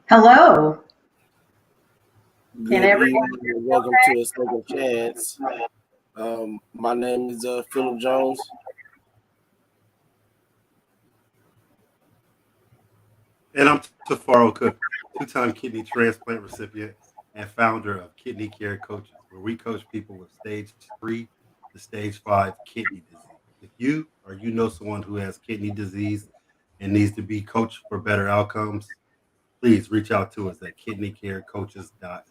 Hello. Can Good everyone evening hear and me welcome okay? to a second chance. My name is Philip Jones. And I'm Tafaro Cook, two-time kidney transplant recipient and founder of Kidney Care Coaches, where we coach people with stage 3 to stage 5 kidney disease. If you or you know someone who has kidney disease and needs to be coached for better outcomes, please reach out to us at kidneycarecoaches.com.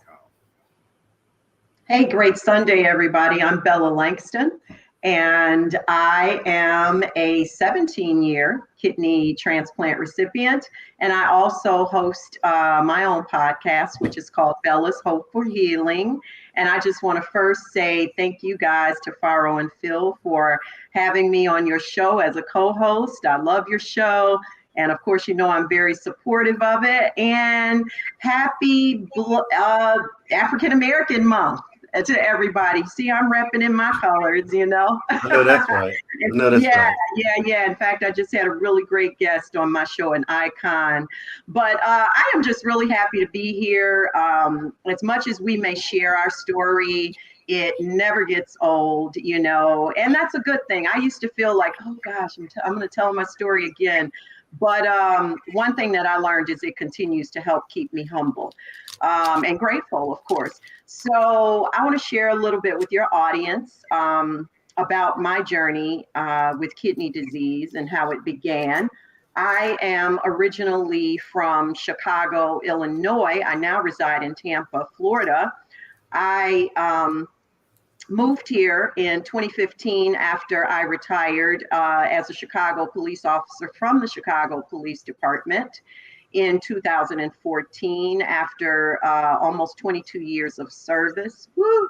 Hey, great Sunday, everybody. I'm Bella Langston, and I am a 17-year kidney transplant recipient. And I also host my own podcast, which is called Bella's Hope for Healing. And I just want to first say thank you guys to Faro and Phil for having me on your show as a co-host. I love your show. And of course, you know, I'm very supportive of it. And happy African American Month to everybody. See, I'm repping in my colors, you know. I know that's right. I know that's Yeah, right. yeah. In fact, I just had a really great guest on my show, an icon. But I am just really happy to be here. As much as we may share our story, it never gets old, you know, and that's a good thing. I used to feel like, oh gosh, I'm going to tell my story again. But one thing that I learned is it continues to help keep me humble and grateful, of course. So I want to share a little bit with your audience about my journey with kidney disease and how it began. I am originally from Chicago, Illinois. I now reside in Tampa, Florida. I moved here in 2015 after I retired as a Chicago police officer from the Chicago Police Department in 2014 after almost 22 years of service. Woo!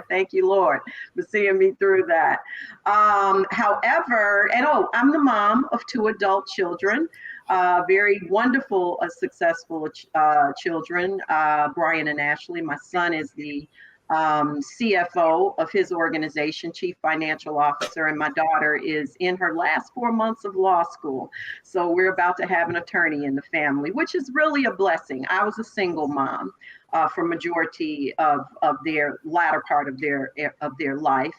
Thank you, Lord, for seeing me through that. However, I'm the mom of 2 adult children. Very wonderful, successful children, Brian and Ashley. My son is the CFO of his organization, Chief Financial Officer, and my daughter is in her last 4 months of law school. So we're about to have an attorney in the family, which is really a blessing. I was a single mom for majority of their latter part of their life.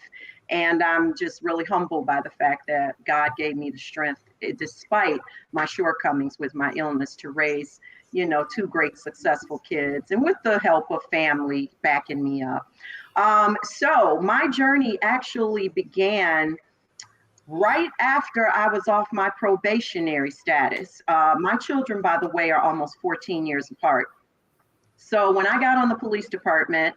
And I'm just really humbled by the fact that God gave me the strength, despite my shortcomings with my illness, to raise 2 great successful kids, and with the help of family backing me up. So my journey actually began right after I was off my probationary status. My children, by the way, are almost 14 years apart. So when I got on the police department,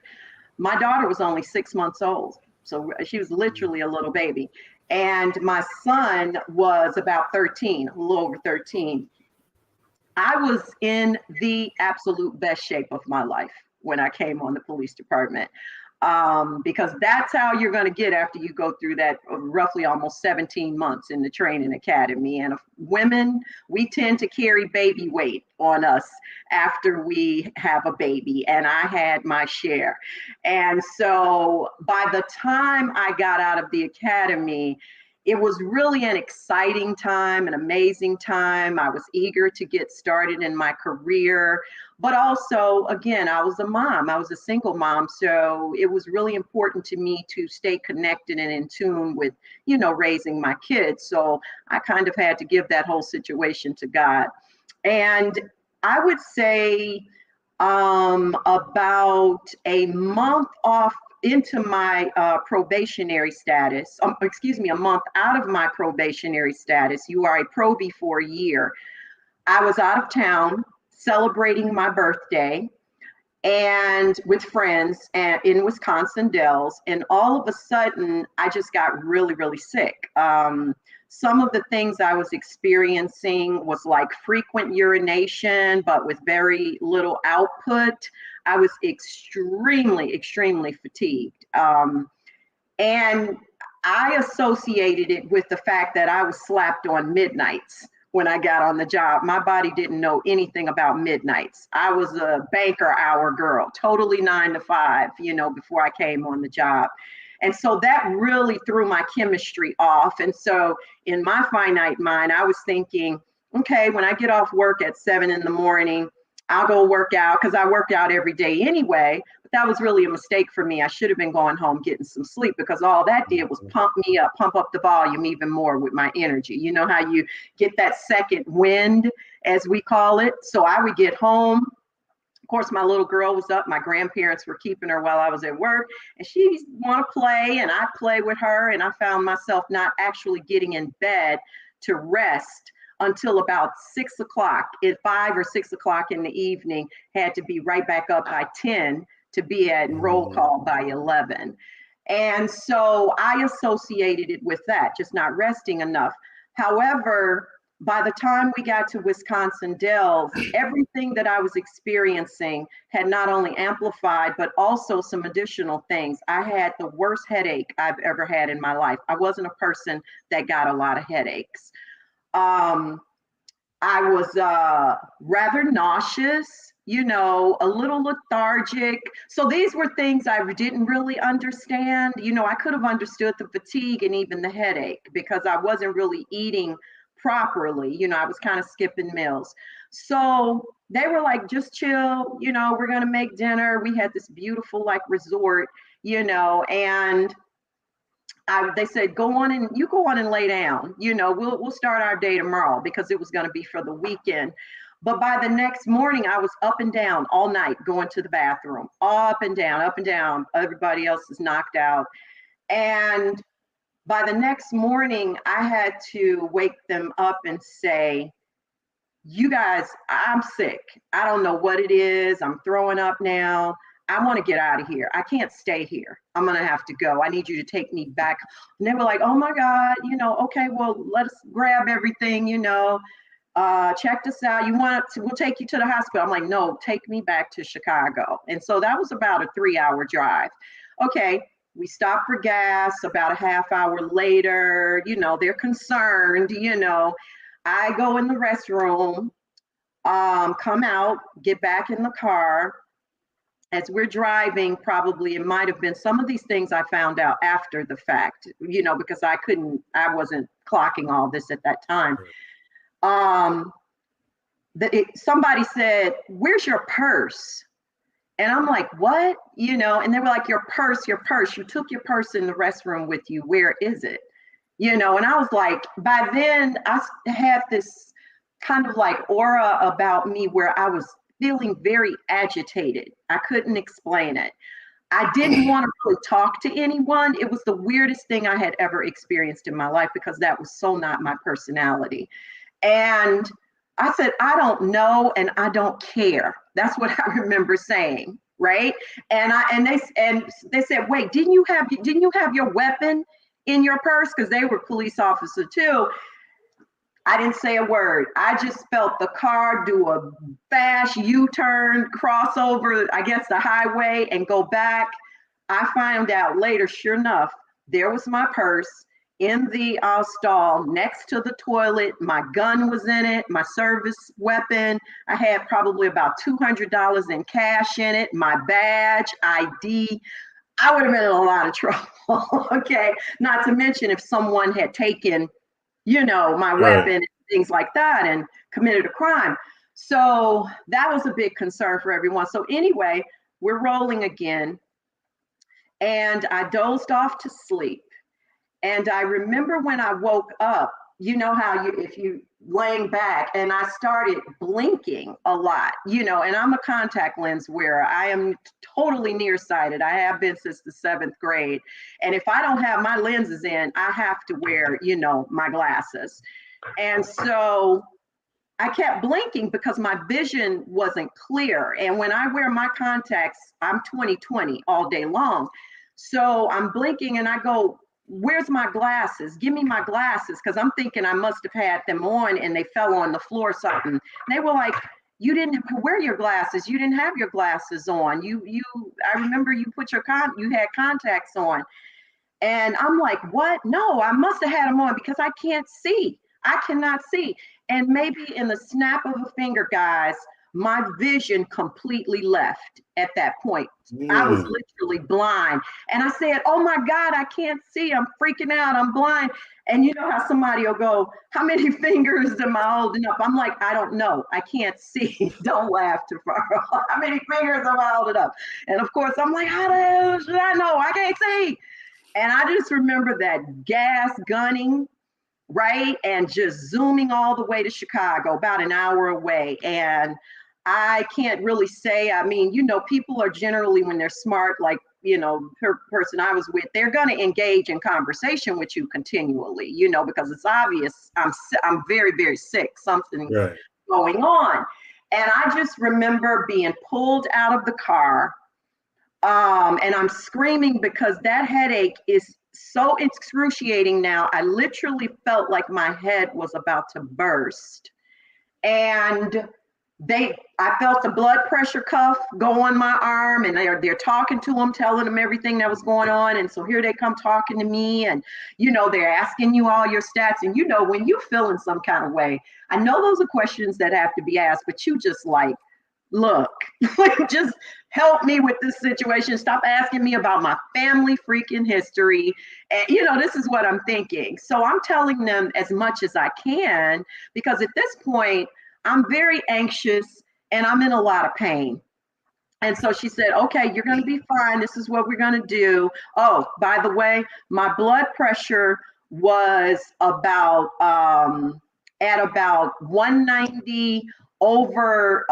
my daughter was only 6 months old. So she was literally a little baby. and my son was about 13, a little over 13. I was in the absolute best shape of my life when I came on the police department, because that's how you're going to get after you go through that roughly almost 17 months in the training academy. And women, we tend to carry baby weight on us after we have a baby, and I had my share. And so by the time I got out of the academy, it was really an exciting time, an amazing time. I was eager to get started in my career, but also, again, I was a mom. I was a single mom, so it was really important to me to stay connected and in tune with, raising my kids. So I kind of had to give that whole situation to God. And I would say about a month off into my probationary status, a month out of my probationary status. You are a probie for a year. I was out of town celebrating my birthday and with friends in Wisconsin Dells, and all of a sudden I just got really, really sick. Some of the things I was experiencing was like frequent urination, but with very little output. I was extremely, extremely fatigued. And I associated it with the fact that I was slapped on midnights when I got on the job. My body didn't know anything about midnights. I was a banker hour girl, totally 9 to 5, before I came on the job. And so that really threw my chemistry off. And so in my finite mind, I was thinking, okay, when I get off work at 7 in the morning, I'll go work out, because I work out every day anyway. But that was really a mistake for me. I should have been going home getting some sleep, because all that did was pump me up, pump up the volume even more with my energy. You know how you get that second wind, as we call it. So I would get home. Of course, my little girl was up. My grandparents were keeping her while I was at work, and she want to play, and I'd play with her. And I found myself not actually getting in bed to rest until about 6 o'clock, at 5 or 6 o'clock in the evening. Had to be right back up by 10 to be at roll call by 11. And so I associated it with that, just not resting enough. However, by the time we got to Wisconsin Dells, everything that I was experiencing had not only amplified, but also some additional things. I had the worst headache I've ever had in my life. I wasn't a person that got a lot of headaches. I was rather nauseous, a little lethargic. So these were things I didn't really understand. I could have understood the fatigue and even the headache, because I wasn't really eating properly. I was kind of skipping meals. So they were like, just chill, we're going to make dinner. We had this beautiful resort, and they said, go on and lay down. We'll start our day tomorrow, because it was going to be for the weekend. But by the next morning, I was up and down all night, going to the bathroom, up and down, up and down. Everybody else is knocked out. And by the next morning, I had to wake them up and say, you guys, I'm sick. I don't know what it is. I'm throwing up now. I want to get out of here. I can't stay here. I'm going to have to go. I need you to take me back. And they were like, oh my God, okay, well, let us grab everything, check this out. We'll take you to the hospital. I'm like, no, take me back to Chicago. And so that was about a 3-hour drive. Okay. We stopped for gas. About a half hour later, they're concerned, I go in the restroom, come out, get back in the car. As we're driving, probably it might have been some of these things I found out after the fact, because I wasn't clocking all this at that time. Somebody said, where's your purse? And I'm like, what? And they were like, your purse. You took your purse in the restroom with you. Where is it? And I was like, by then I had this kind of aura about me where I was feeling very agitated. I couldn't explain it. I didn't want to really talk to anyone. It was the weirdest thing I had ever experienced in my life, because that was so not my personality. And I said, I don't know, and I don't care. That's what I remember saying, right? And they said, wait, didn't you have your weapon in your purse? Because they were police officer too. I didn't say a word. I just felt the car do a fast U-turn, cross over, I guess, the highway and go back. I found out later, sure enough, there was my purse in the stall next to the toilet. My gun was in it, my service weapon. I had probably about $200 in cash in it, my badge, ID. I would have been in a lot of trouble, okay? Not to mention if someone had taken, my weapon and things like that and committed a crime. So that was a big concern for everyone. So anyway, we're rolling again. And I dozed off to sleep. And I remember when I woke up, you know how if you laying back, and I started blinking a lot, and I'm a contact lens wearer. I am totally nearsighted. I have been since the 7th grade. And if I don't have my lenses in, I have to wear, my glasses. And so I kept blinking because my vision wasn't clear. And when I wear my contacts, I'm 20/20 all day long. So I'm blinking and I go, where's my glasses? Give me my glasses. Because I'm thinking I must have had them on and they fell on the floor or something. And they were like, you didn't wear your glasses. You didn't have your glasses on. I remember you put you had contacts on. And I'm like, what? No, I must have had them on because I can't see. I cannot see. And maybe in the snap of a finger, guys, my vision completely left at that point. I was literally blind. And I said, oh my God, I can't see. I'm freaking out. I'm blind. And you know how somebody will go, how many fingers am I holding up? I'm like, I don't know. I can't see. Don't laugh too far. How many fingers am I holding up? And of course, I'm like, how the hell should I know? I can't see. And I just remember that gas gunning, right? And just zooming all the way to Chicago, about an hour away. And I can't really say, I mean, people are generally, when they're smart, like, her person I was with, they're going to engage in conversation with you continually, because it's obvious I'm very, very sick, something going on. And I just remember being pulled out of the car. And I'm screaming because that headache is so excruciating now. I literally felt like my head was about to burst. And I felt the blood pressure cuff go on my arm, and they're talking to them, telling them everything that was going on. And so here they come talking to me, and they're asking you all your stats. And when you feel in some kind of way, I know those are questions that have to be asked, but you just like, look, just help me with this situation. Stop asking me about my family freaking history. And this is what I'm thinking. So I'm telling them as much as I can, because at this point I'm very anxious and I'm in a lot of pain. And so she said, okay, you're going to be fine. This is what we're going to do. Oh, by the way, my blood pressure was at about 190 over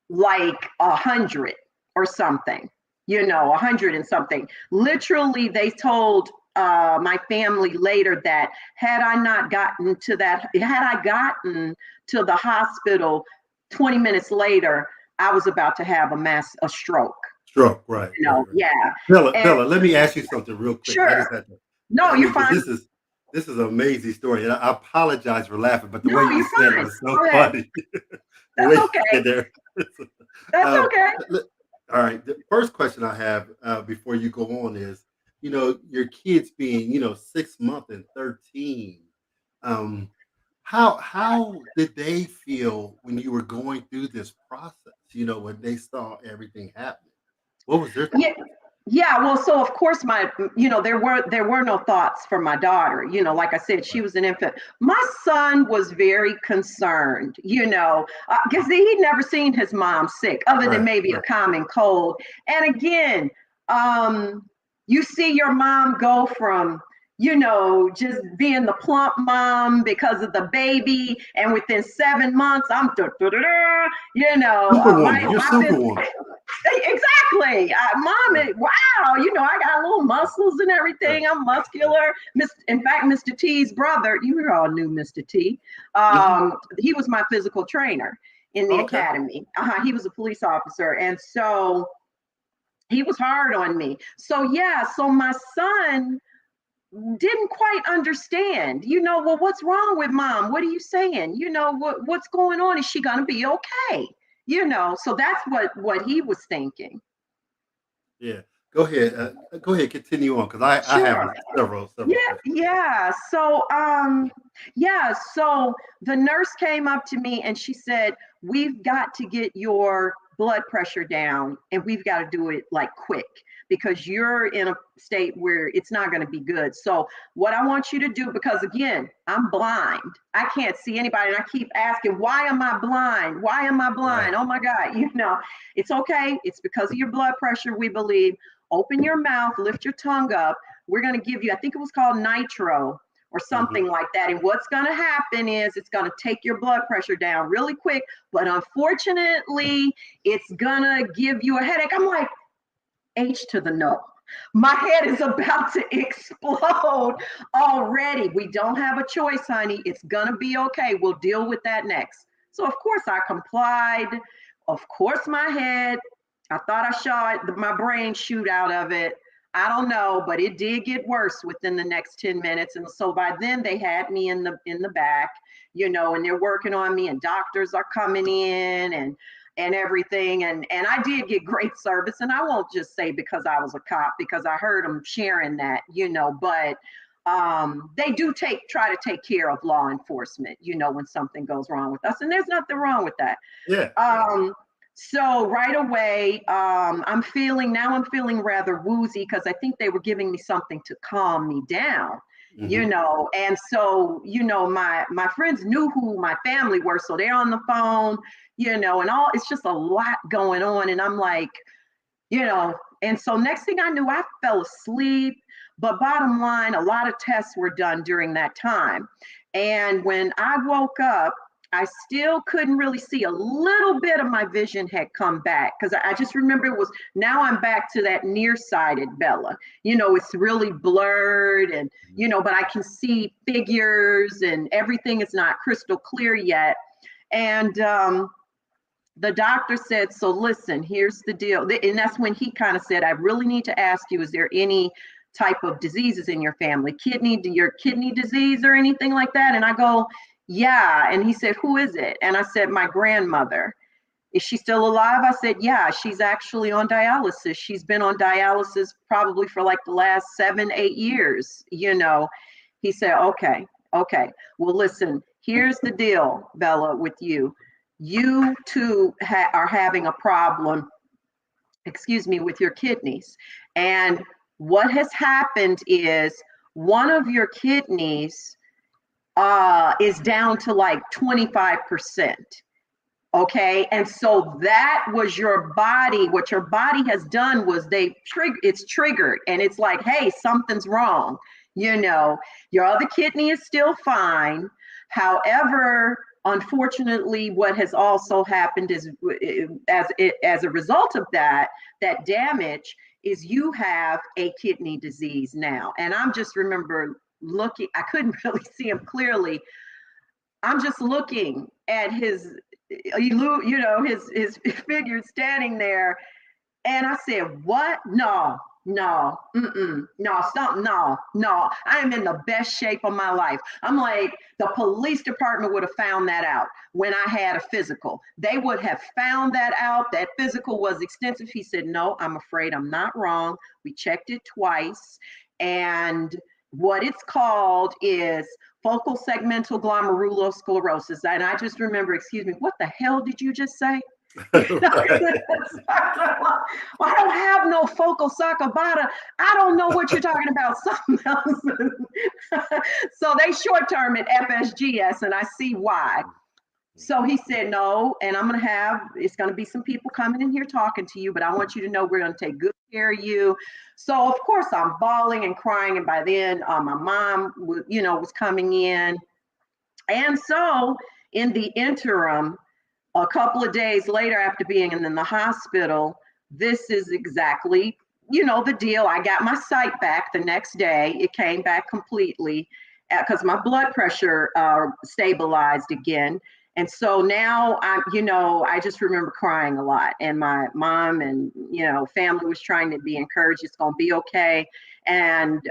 like 100 or something, 100 and something. Literally, they told my family later that had I gotten to the hospital 20 minutes later, I was about to have a stroke. Stroke, right. Yeah. Bella, let me ask you something real quick. Sure. No, you're fine. This is an amazing story. And I apologize for laughing, but the way you said it was so funny. That's okay. That's okay. All right. The first question I have before you go on is, your kids being, 6 months and 13. How did they feel when you were going through this process? When they saw everything happening, what was their thought? Yeah. Well, so of course there were no thoughts for my daughter. Like I said, she was an infant. My son was very concerned. Because he'd never seen his mom sick, other than maybe a common cold. And again, you see your mom go from just being the plump mom because of the baby, and within 7 months, I'm You're Superwoman. Exactly. Mom, wow, I got little muscles and everything. I'm muscular. In fact, Mr. T's brother, you all knew Mr. T. He was my physical trainer in the academy. He was a police officer. And so he was hard on me. So my son didn't quite understand, well, what's wrong with mom? What are you saying? What's going on? Is she going to be okay? So that's what he was thinking. Yeah. Go ahead. Go ahead. Continue on, because I have Sure. several Yeah, questions. yeah. So the nurse came up to me and she said, "We've got to get your blood pressure down, and we've got to do it like quick because you're in a state where it's not going to be good. So what I want you to do, because again, I'm blind. I can't see anybody, and I keep asking, why am I blind? Why am I blind? Right. Oh my God, it's okay. It's because of your blood pressure, we believe. Open your mouth, lift your tongue up. We're going to give you, I think it was called nitro or something like that. And what's going to happen is it's going to take your blood pressure down really quick. But unfortunately, it's going to give you a headache." I'm like, H to the no. My head is about to explode already. We don't have a choice, honey. It's going to be okay. We'll deal with that next. So, of course, I complied. Of course, I thought I saw my brain shoot out of it. I don't know, but it did get worse within the next 10 minutes. And so by then they had me in the back, and they're working on me, and doctors are coming in and everything. And I did get great service. And I won't just say because I was a cop, because I heard them sharing that, but they do try to take care of law enforcement, when something goes wrong with us. And there's nothing wrong with that. Yeah. So right away, I'm feeling rather woozy because I think they were giving me something to calm me down, and so, my friends knew who my family were. So they're on the phone, and all, it's just a lot going on. And I'm like, and so next thing I knew, I fell asleep. But bottom line, a lot of tests were done during that time. And when I woke up, I still couldn't really see. A little bit of my vision had come back because I just remember now I'm back to that nearsighted Bella. It's really blurred and, but I can see figures and everything is not crystal clear yet. And the doctor said, "So listen, here's the deal." And that's when he kind of said, "I really need to ask you, is there any type of diseases in your family, your kidney disease or anything like that?" And I go, "Yeah." And he said, "Who is it?" And I said, "My grandmother." "Is she still alive?" I said, "Yeah, she's actually on dialysis. She's been on dialysis probably for like the last 7-8 years, He said, okay. Well, listen, here's the deal, Bella, with you. You too are having a problem, with your kidneys. And what has happened is one of your kidneys is down to like 25%. Okay. And so that was your body. What your body has done was it's triggered, and it's like, hey, something's wrong. Your other kidney is still fine. However, unfortunately, what has also happened is as a result of that damage is you have a kidney disease now. And I'm just remember looking, I couldn't really see him clearly. I'm just looking at his figure standing there. And I said, "What? No, no, stop. No, I am in the best shape of my life." I'm like, the police department would have found that out when I had a physical. They would have found that out. That physical was extensive. He said, "No, I'm afraid I'm not wrong. We checked it twice. And what it's called is focal segmental glomerulosclerosis." And I just remember, "Excuse me, what the hell did you just say?" "Well, I don't have no focal sarcobata. I don't know what you're talking about." Something else. So they short term it FSGS, and I see why. So he said, "No, and it's going to be some people coming in here talking to you, but I want you to know we're going to take good care of you." So of course I'm bawling and crying. And by then my mom, was coming in. And so in the interim, a couple of days later, after being in the hospital, this is exactly, the deal. I got my sight back the next day. It came back completely because my blood pressure stabilized again. And so now I just remember crying a lot. And my mom and, family was trying to be encouraged. It's going to be okay. And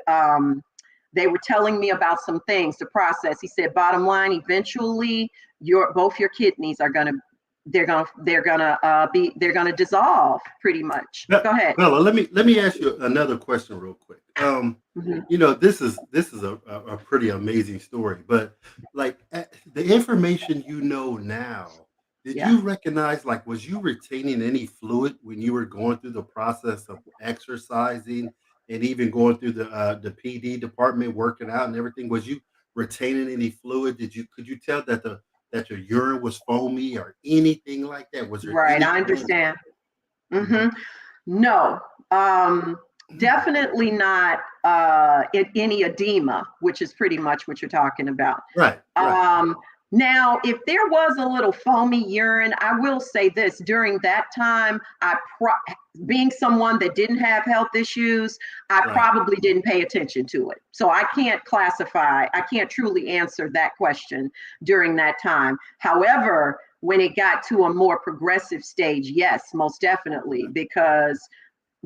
they were telling me about some things to process. He said, bottom line, eventually both your kidneys are gonna dissolve pretty much. Go ahead. Bella, let me ask you another question real quick. You know, this is a pretty amazing story, but like the information you know now, did you recognize, like, was you retaining any fluid when you were going through the process of exercising and even going through the PD department, working out and everything? Was you retaining any fluid? Could you tell that your urine was foamy or anything like that? Was there Right, any I understand. No, definitely not any edema, which is pretty much what you're talking about. Right. Now, if there was a little foamy urine, I will say this: during that time, being someone that didn't have health issues, I probably didn't pay attention to it. So I can't truly answer that question during that time. However, when it got to a more progressive stage, yes, most definitely, because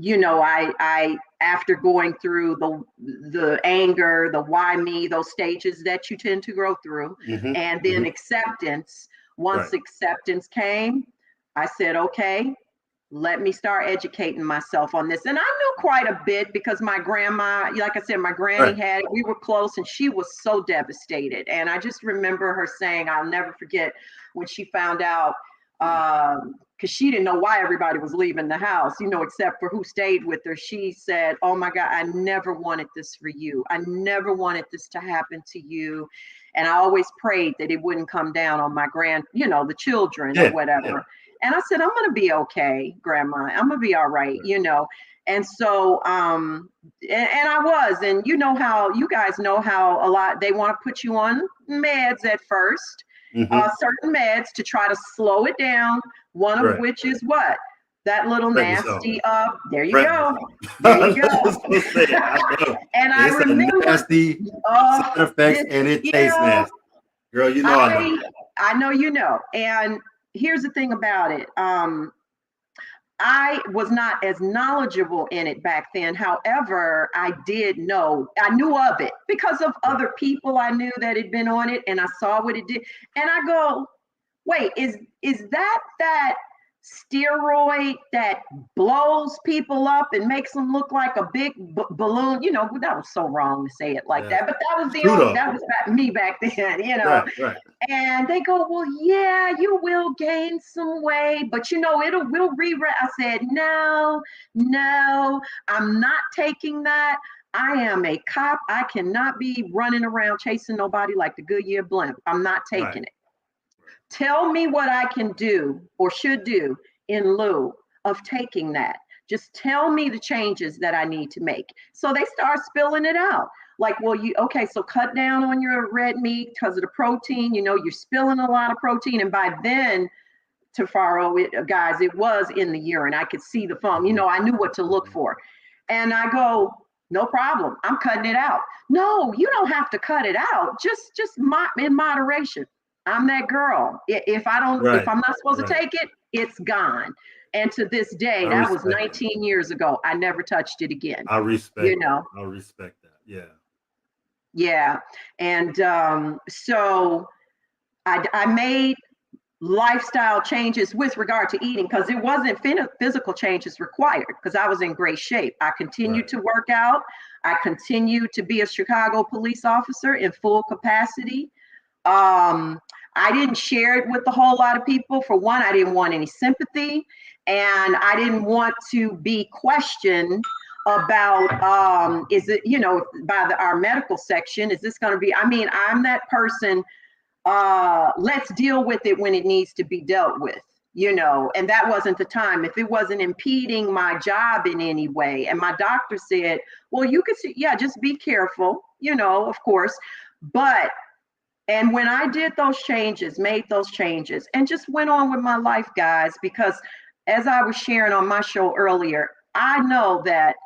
I after going through the anger, the why me, those stages that you tend to go through, and then acceptance. Once acceptance came, I said, okay, let me start educating myself on this. And I knew quite a bit because my grandma, like I said, my granny had it. We were close, and she was so devastated. And I just remember her saying, I'll never forget when she found out, because she didn't know why everybody was leaving the house, except for who stayed with her. She said, oh my God, I never wanted this for you. I never wanted this to happen to you. And I always prayed that it wouldn't come down on my the children or whatever. Yeah. And I said, I'm going to be okay, Grandma. I'm going to be all right, And so, and I was, and how you guys know how a lot, they want to put you on meds at first. Certain meds to try to slow it down. One of which is what? That little nasty. There you go. There you go. And I remember nasty side effects, and it tastes nasty. Girl, I know. And here's the thing about it. I was not as knowledgeable in it back then. That I knew of it because of other people I knew that had been on it, and I saw what it did. And I go, wait, is that steroid that blows people up and makes them look like a big balloon? That was so wrong to say it like that, but that was me back then, Right. And they go, well, yeah, you will gain some weight, but we'll rewrite. I said, no, I'm not taking that. I am a cop. I cannot be running around chasing nobody like the Goodyear blimp. I'm not taking it. Tell me what I can do or should do in lieu of taking that. Just tell me the changes that I need to make. So they start spilling it out. Like, well, so cut down on your red meat because of the protein. You're spilling a lot of protein. And by then, guys, it was in the urine. I could see the foam. I knew what to look for. And I go, no problem. I'm cutting it out. No, you don't have to cut it out. Just in moderation. I'm that girl. If I'm not supposed to take it, it's gone. And to this day, that was 19 years ago. I never touched it again. I respect I respect that. Yeah. Yeah. And so I made lifestyle changes with regard to eating because it wasn't physical changes required because I was in great shape. I continued to work out. I continued to be a Chicago police officer in full capacity. I didn't share it with a whole lot of people. For one, I didn't want any sympathy, and I didn't want to be questioned about, is it, by our medical section, is this going to be, I'm that person, let's deal with it when it needs to be dealt with, and that wasn't the time. If it wasn't impeding my job in any way, and my doctor said, well, you could see, just be careful, of course, and when I did made those changes, and just went on with my life, guys, because as I was sharing on my show earlier, I know that,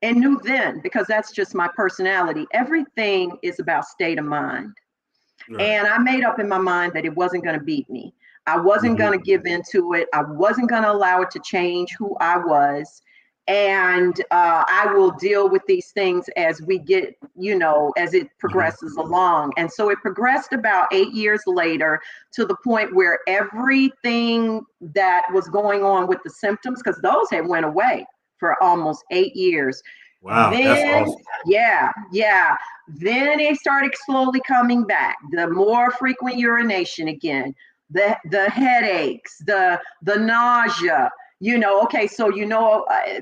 and knew then, because that's just my personality, everything is about state of mind. And I made up in my mind that it wasn't going to beat me. I wasn't going to give into it. I wasn't going to allow it to change who I was. And I will deal with these things as we get, as it progresses along. And so it progressed about 8 years later to the point where everything that was going on with the symptoms, because those had went away for almost 8 years. Wow, that's Then, awesome. yeah. Then they started slowly coming back. The more frequent urination again, the headaches, the nausea. Okay, so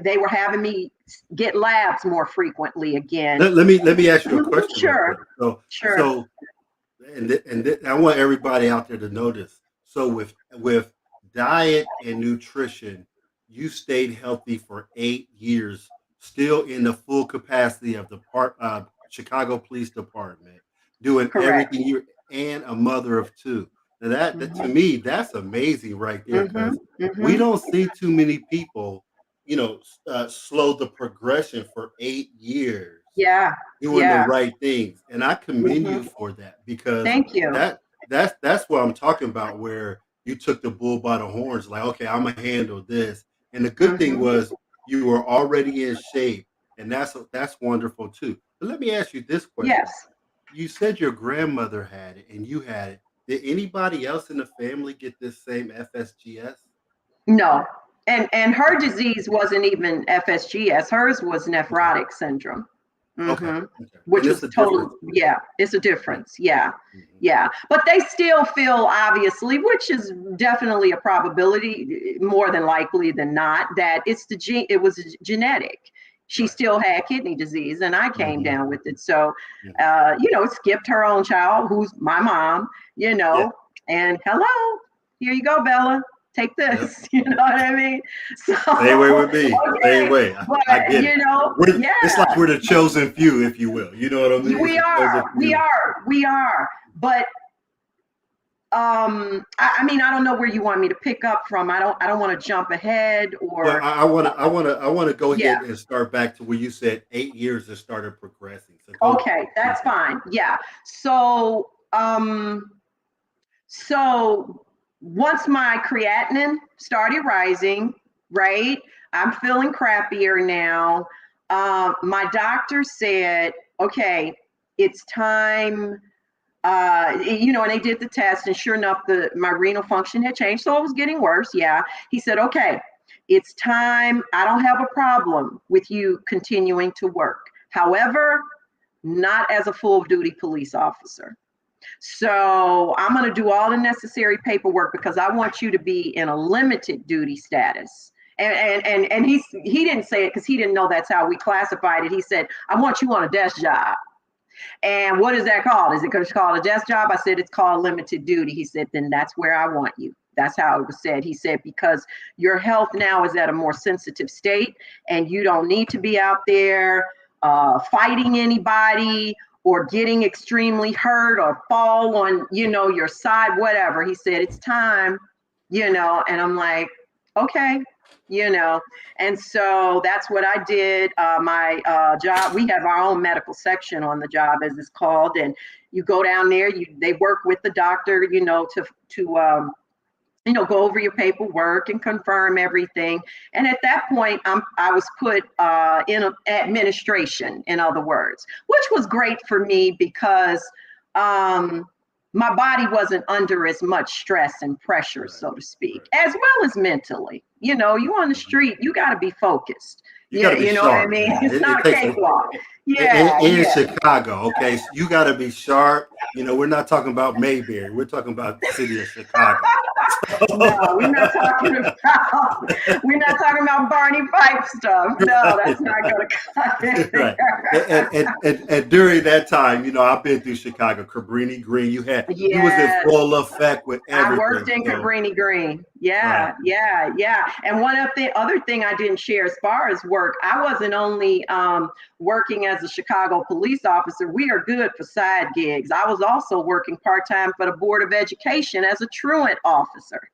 they were having me get labs more frequently again. Let me ask you a question. Sure. Real quick. Sure. So, I want everybody out there to know this. So with diet and nutrition, you stayed healthy for 8 years, still in the full capacity of the Chicago Police Department, doing Correct. everything and a mother of two. Now that to me, that's amazing right there, because we don't see too many people, slow the progression for 8 years. Yeah. Doing the right things, and I commend you for that, because Thank you. that's what I'm talking about, where you took the bull by the horns, like, okay, I'm gonna handle this. And the good thing was you were already in shape, and that's wonderful too. But let me ask you this question. Yes. You said your grandmother had it and you had it. Did anybody else in the family get this same FSGS? No. And her disease wasn't even FSGS. Hers was nephrotic syndrome. Okay. Which And was it's a total, difference. it's a difference. Yeah. But they still feel, obviously, which is definitely a probability, more than likely than not, that it was genetic. She still had kidney disease, and I came down with it. So, skipped her own child, who's my mom, and hello, here you go, Bella. Take this, you know what I mean? So, same way with me. Okay, same way. I get it. Yeah. It's like we're the chosen few, if you will. You know what I mean? We are. But I don't know where you want me to pick up from. I don't want to jump ahead or. Well, I want to go ahead and start back to where you said 8 years it started progressing. So okay, that's fine. Yeah. So once my creatinine started rising, right? I'm feeling crappier now. My doctor said, okay, it's time. And they did the test, and sure enough, my renal function had changed, so it was getting worse. Yeah. He said, okay, it's time. I don't have a problem with you continuing to work. However, not as a full duty police officer. So I'm going to do all the necessary paperwork because I want you to be in a limited duty status. And he didn't say it because he didn't know that's how we classified it. He said, I want you on a desk job. And what is that called? Is it called a desk job? I said, it's called limited duty. He said, then that's where I want you. That's how it was said. He said, because your health now is at a more sensitive state and you don't need to be out there fighting anybody or getting extremely hurt or fall on, your side, whatever. He said, it's time, and I'm like, okay. And so that's what I did. My job, we have our own medical section on the job, as it's called, and you go down there. They work with the doctor, to go over your paperwork and confirm everything. And at that point, I was put in administration, in other words, which was great for me because my body wasn't under as much stress and pressure, so to speak, as well as mentally. You on the street, you got to be focused. You got to be sharp, what I mean? It's not a cakewalk. In Chicago, okay? So you got to be sharp. We're not talking about Mayberry. We're talking about the city of Chicago. No, we're not talking about Barney Fife stuff. No, that's not going to cut it. Right. And during that time, I've been through Chicago, Cabrini Green. You was in full effect with everything. I worked in Cabrini Green. Yeah. And other thing I didn't share as far as work, I wasn't only working as a Chicago police officer. We are good for side gigs. I was also working part-time for the Board of Education as a truant officer.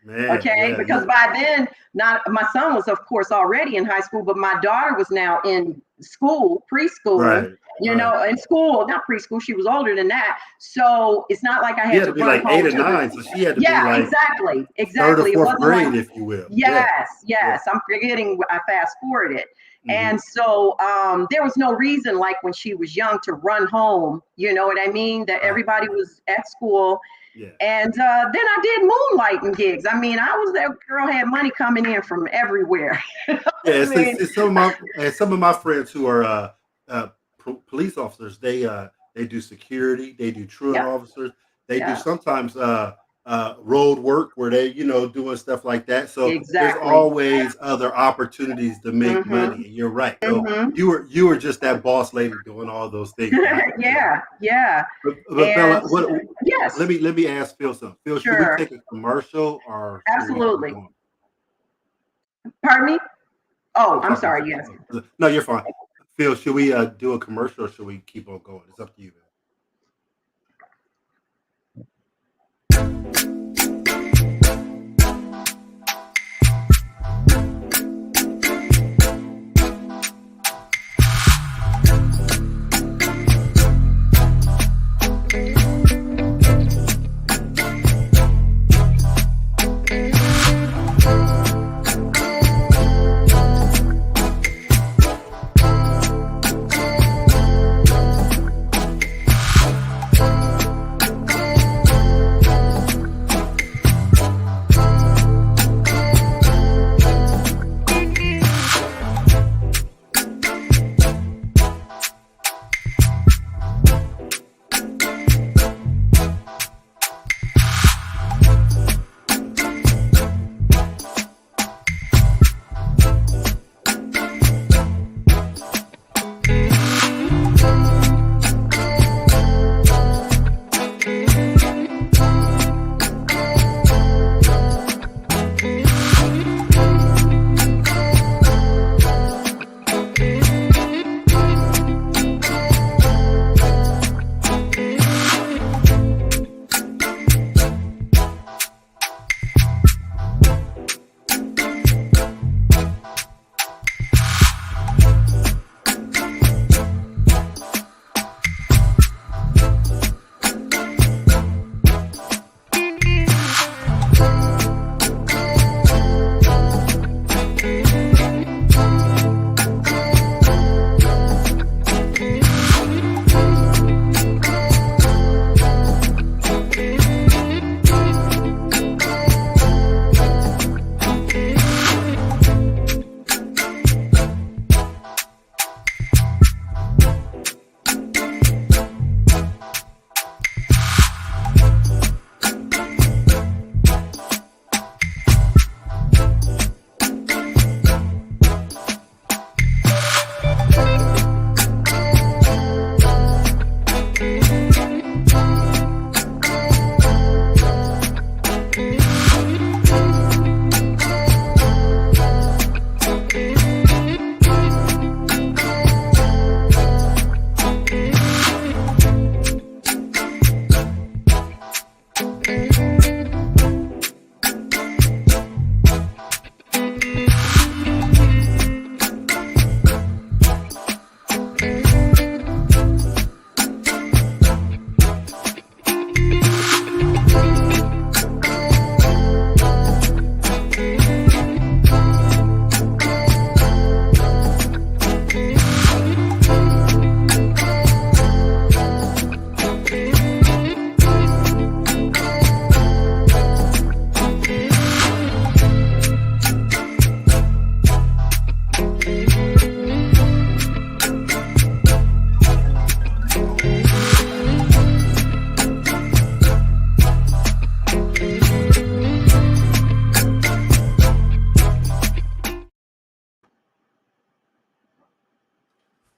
Because by then, my son was, of course, already in high school, but my daughter was now in school, preschool, Right. you Right. know, in school, not preschool, she was older than that. So it's not like I She had had to to be run like 8 home or to the, 9, so she had to be yeah, like exactly, third or exactly. It fourth wasn't like, grade, if you will. Yeah. yes, Yeah. yes, I'm forgetting, I fast forwarded. Hmm. And so there was no reason, like when she was young, to run home. You know what I mean? That Right. everybody was at school. Yeah. And then I did moonlighting gigs. I mean, I was that girl, had money coming in from everywhere. Yeah. I mean, It's some of my friends who are police officers. They do security. They do truant yep, officers. They do yeah, sometimes road work where they doing stuff like that. So there's exactly. always other opportunities to make Hmm. money. And you're right. So Hmm. you were just that boss lady doing all those things. Yeah. Yeah, yeah. But And Bella, what? yes, Let me ask Phil something. Phil, should we sure, take a commercial or should we keep absolutely. going? Pardon me? Oh, I'm I'm talking sorry. Yes. No, you're fine. Phil, should we do a commercial or should we keep on going? It's up to you, man.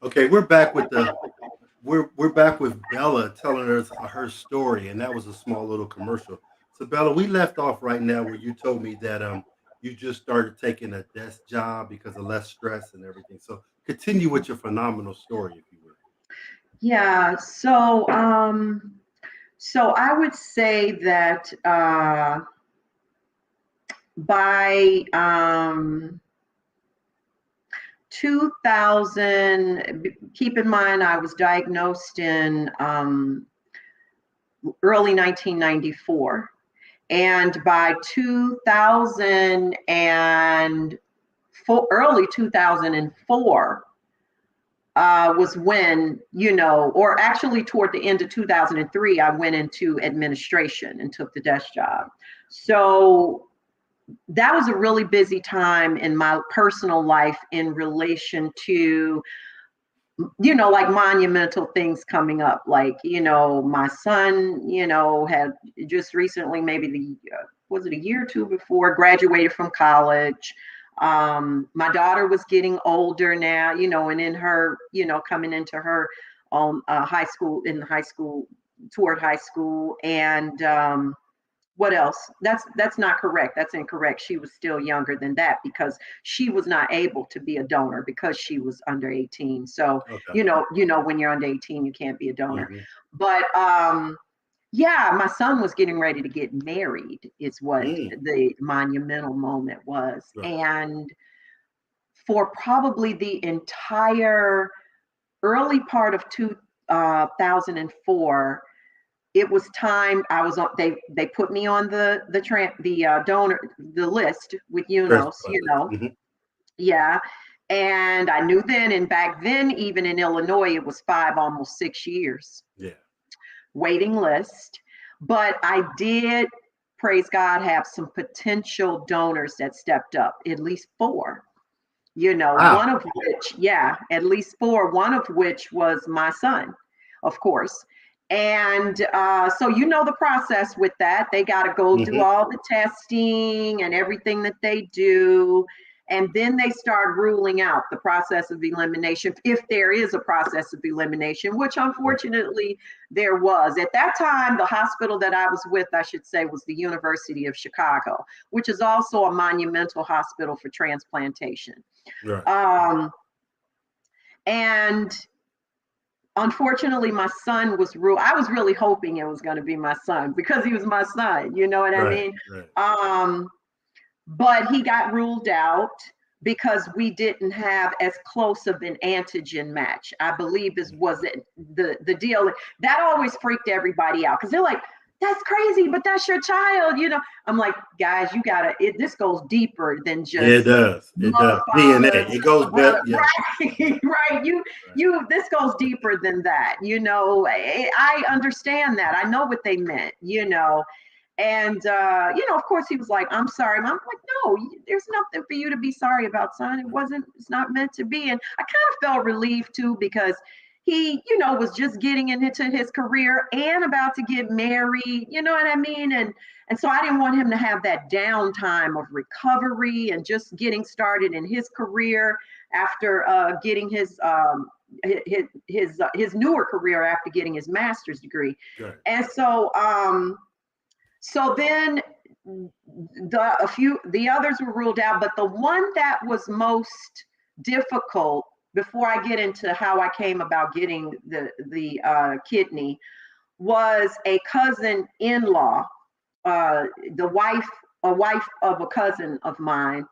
Okay, we're back with Bella telling us her story, and that was a small little commercial. So Bella, we left off right now where you told me that you just started taking a desk job because of less stress and everything. So continue with your phenomenal story, if you will. Yeah. So I would say that by 2000, keep in mind, I was diagnosed in early 1994. And by 2004, early 2004, was when, or actually toward the end of 2003, I went into administration and took the desk job. So that was a really busy time in my personal life in relation to, like monumental things coming up. Like, my son, had just recently, maybe was it a year or two before, graduated from college. My daughter was getting older now, and in her, coming into her own toward high school. And what else? That's not correct. That's incorrect. She was still younger than that because she was not able to be a donor because she was under 18. So, Okay. When you're under 18, you can't be a donor. Mhm. But yeah, my son was getting ready to get married, is what the monumental moment was. Right. And for probably the entire early part of 2004, it was time. I was on. They put me on the donor list with UNOS. Mhm. Yeah. And I knew then, and back then, even in Illinois, it was 5, almost 6 years. Yeah. Waiting list. But I did, praise God, have some potential donors that stepped up, at least 4. Wow. One of which, at least 4, one of which was my son, of course. And so the process with that. They got to go do all the testing and everything that they do. And then they start ruling out the process of elimination, if there is a process of elimination, which unfortunately there was. At that time, the hospital that I was with, I should say, was the University of Chicago, which is also a monumental hospital for transplantation. Right. And unfortunately, my son was ruled. I was really hoping it was going to be my son because he was my son. You know what I mean? Right. But he got ruled out because we didn't have as close of an antigen match, I believe was it the deal. That always freaked everybody out because they're like, that's crazy, but that's your child. I'm like, guys, you gotta, this goes deeper than just. It does. It does. DNA. It goes better. Yeah. Right. Right. This goes deeper than that. I understand that. I know what they meant, And, of course he was like, I'm sorry. I'm like, no, there's nothing for you to be sorry about, son. It's not meant to be. And I kind of felt relieved too, because he, was just getting into his career and about to get married, you know what I mean? And so I didn't want him to have that downtime of recovery and just getting started in his career after getting his newer career after getting his master's degree. Right. And so, so then the others were ruled out, but the one that was most difficult, before I get into how I came about getting the kidney, was a cousin-in-law, a wife of a cousin of mine,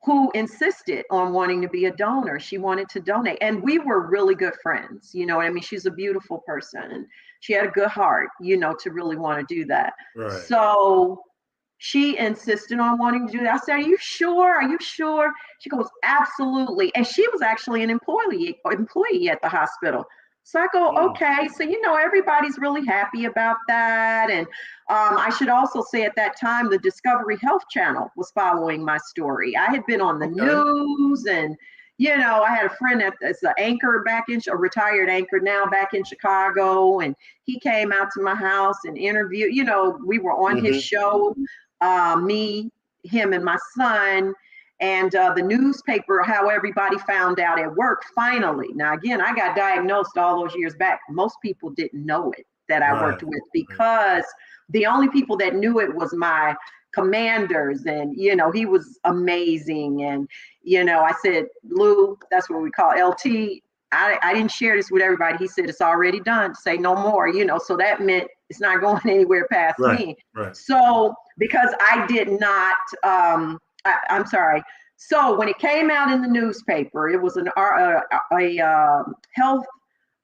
who insisted on wanting to be a donor. She wanted to donate. And we were really good friends. You know what I mean? She's a beautiful person. And she had a good heart, to really want to do that. Right. So she insisted on wanting to do that. I said, are you sure? Are you sure? She goes, absolutely. And she was actually an employee at the hospital. So I go, okay. So, everybody's really happy about that. And I should also say at that time, the Discovery Health Channel was following my story. I had been on the news, and, I had a friend that's an anchor a retired anchor now back in Chicago. And he came out to my house and interviewed, we were on his show, me, him, and my son. And the newspaper, how everybody found out at work, finally. Now, again, I got diagnosed all those years back. Most people didn't know it that I worked with, because the only people that knew it was my commanders. And, he was amazing. And, I said, Lou, that's what we call LT. I didn't share this with everybody. He said, it's already done. Say no more, so that meant it's not going anywhere past me. Right. So because I did not, I'm sorry, So when it came out in the newspaper, it was a health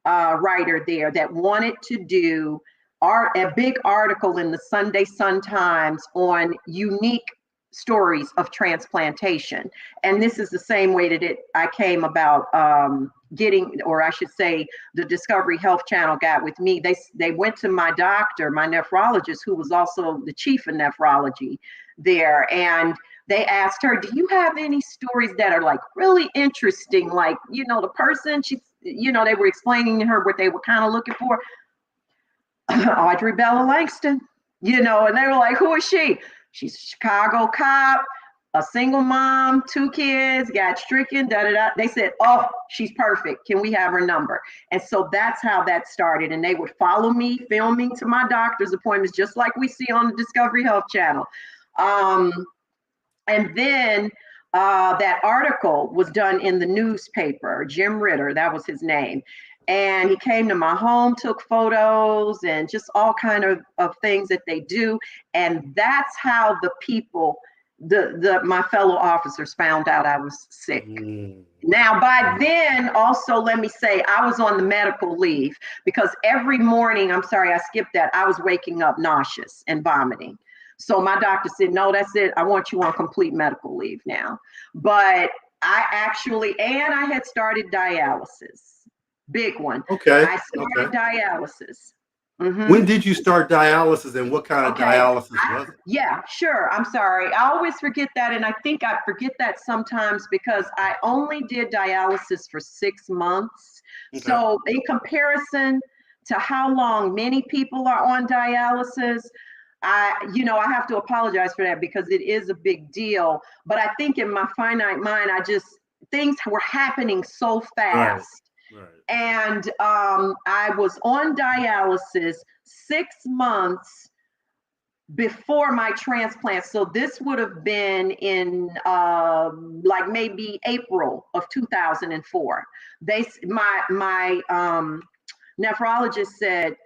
writer there that wanted to do a big article in the Sunday Sun Times on unique stories of transplantation. And this is the same way that I came about getting, or I should say, the Discovery Health Channel got with me. They went to my doctor, my nephrologist, who was also the chief of nephrology there, and they asked her, do you have any stories that are like really interesting? Like, the person, they were explaining to her what they were kind of looking for. Audrey Bella Langston, and they were like, who is she? She's a Chicago cop, a single mom, 2 kids, got stricken, da-da-da. They said, oh, she's perfect. Can we have her number? And so that's how that started. And they would follow me filming to my doctor's appointments, just like we see on the Discovery Health Channel. And then that article was done in the newspaper. Jim Ritter, that was his name. And he came to my home, took photos, and just all kind of things that they do. And that's how the people, my fellow officers, found out I was sick. Now, by then, also, let me say, I was on the medical leave because every morning, I'm sorry, I skipped that, I was waking up nauseous and vomiting. So my doctor said, no, that's it. I want you on complete medical leave now. But I had started dialysis. Big one. Okay. I started dialysis. Mm-hmm. When did you start dialysis and what kind of dialysis was it? Yeah, sure. I'm sorry. I always forget that. And I think I forget that sometimes because I only did dialysis for 6 months. Okay. So in comparison to how long many people are on dialysis, I have to apologize for that because it is a big deal. But I think in my finite mind, things were happening so fast. Right. And I was on dialysis 6 months before my transplant. So this would have been in like maybe April of 2004. My nephrologist said,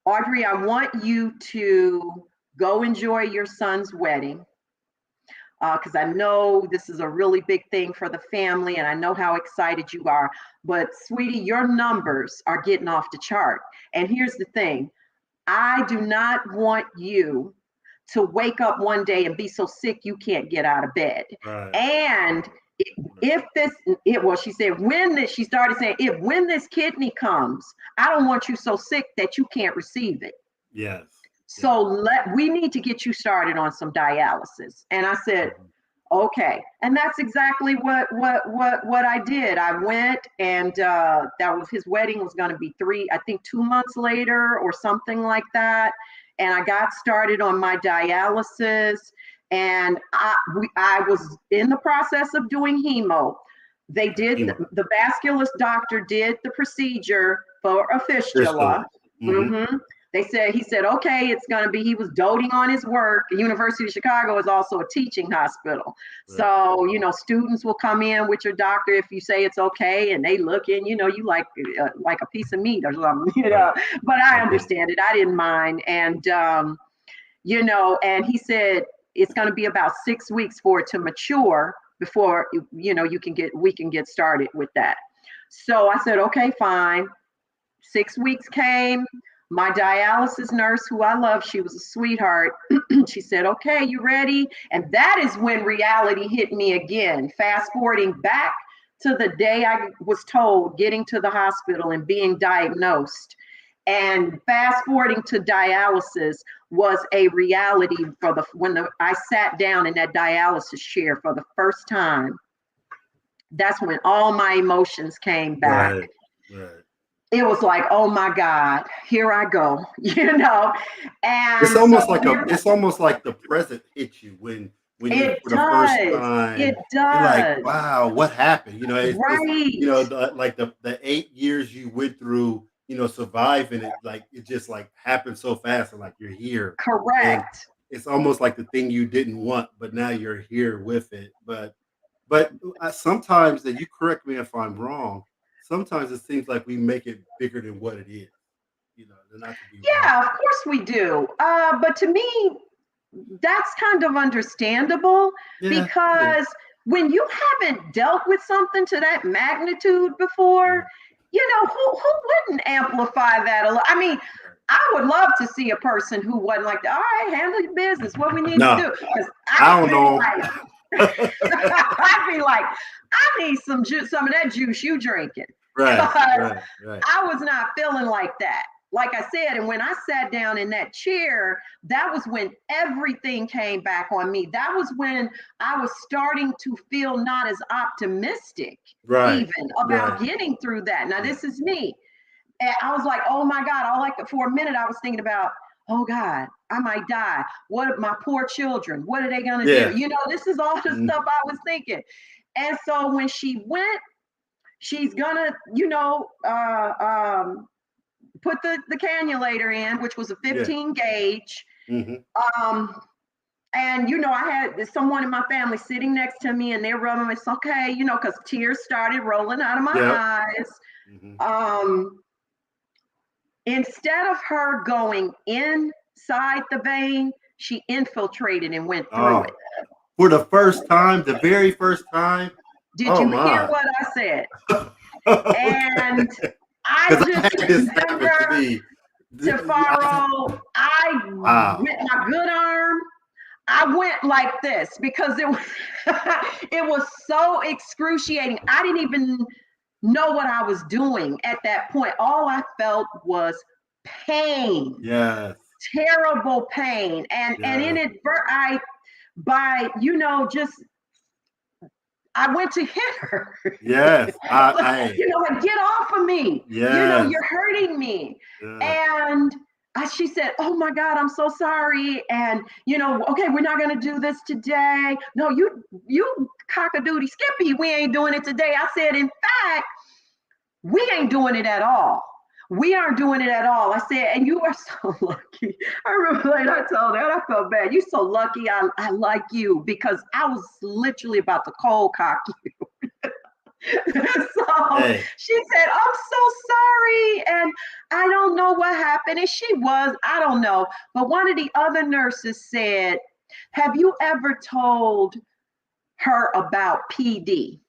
Audrey, I want you to go enjoy your son's wedding. Because I know this is a really big thing for the family and I know how excited you are. But sweetie, your numbers are getting off the chart. And here's the thing. I do not want you to wake up one day and be so sick you can't get out of bed. Right. And she said, she started saying, when this kidney comes, I don't want you so sick that you can't receive it. Yes. So we need to get you started on some dialysis. And I said, okay. And that's exactly what I did. I went and his wedding was going to be 2 months later or something like that. And I got started on my dialysis and I was in the process of doing hemo. They did, the vascular doctor did the procedure for a fistula. Mm-hmm. He said, okay, it's going to be, he was doting on his work. The University of Chicago is also a teaching hospital. Right. So, students will come in with your doctor if you say it's okay and they look in, you like a piece of meat or something, but I understand it. I didn't mind. And, and he said, it's going to be about 6 weeks for it to mature before, we can get started with that. So I said, okay, fine. 6 weeks came. My dialysis nurse, who I love, she was a sweetheart. She said, okay, you ready? And that is when reality hit me again. Fast forwarding back to the day I was told getting to the hospital and being diagnosed. And fast forwarding to dialysis was a reality when I sat down in that dialysis chair for the first time. That's when all my emotions came back. Right. It was like, oh my God, here I go, And it's almost like the present hit you when you for the first time. It does. You're like, wow, what happened? It's, right. The 8 years you went through, surviving it, like it just like happened so fast, and like you're here. Correct. And it's almost like the thing you didn't want, but now you're here with it. But sometimes, that you correct me if I'm wrong. Sometimes it seems like we make it bigger than what it is. Not to be wrong. Of course we do. But to me, that's kind of understandable because when you haven't dealt with something to that magnitude before, who wouldn't amplify that a lot? I mean, I would love to see a person who wasn't like, all right, handle your business, what we need to do. I don't know. I'd be like, I need some of that juice you drinking. Right. I was not feeling like that. Like I said, and when I sat down in that chair, that was when everything came back on me. That was when I was starting to feel not as optimistic even about getting through that. Now, this is me. And I was like, oh my God, for a minute, I was thinking about, oh God, I might die. What my poor children, what are they gonna do? This is all the stuff I was thinking. And so when she went, she's gonna, put the cannulator in, which was a 15 gauge. And I had someone in my family sitting next to me, and they're rubbing. It's okay, because tears started rolling out of my eyes. Instead of her going inside the vein, she infiltrated and went through it. For the first time, the very first time. Did you hear what I said? And I just remember, Tafaro, with my good arm, I went like this because it was so excruciating. I didn't even know what I was doing at that point. All I felt was pain. Yes. Terrible pain. And I went to hit her. Yes. And get off of me. Yes. You're hurting me. Yes. And she said, oh my God, I'm so sorry. And, okay, we're not going to do this today. No, you cock-a-doodle skippy. We ain't doing it today. I said, in fact, we ain't doing it at all. We aren't doing it at all. I said, and you are so lucky. I remember I told her, I felt bad. You're so lucky I like you, because I was literally about to cold cock you. She said, I'm so sorry. And I don't know what happened. And I don't know. But one of the other nurses said, have you ever told her about PD?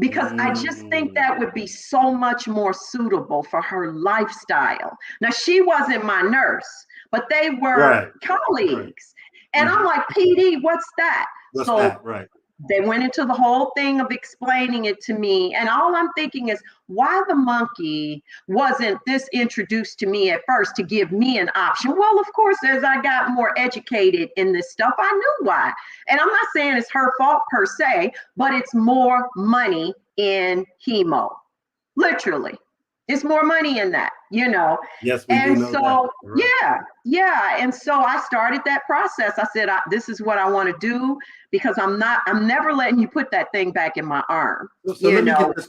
Because I just think that would be so much more suitable for her lifestyle. Now, she wasn't my nurse, but they were colleagues. And I'm like, PD, what's that? What's that? Right. They went into the whole thing of explaining it to me. And all I'm thinking is, why the monkey wasn't this introduced to me at first to give me an option? Well, of course, as I got more educated in this stuff, I knew why. And I'm not saying it's her fault per se, but it's more money in hemo. Literally. It's more money in that, Yes, we do know that. Right. Yeah. And so I started that process. I said, this is what I want to do, because I'm never letting you put that thing back in my arm. So let me get this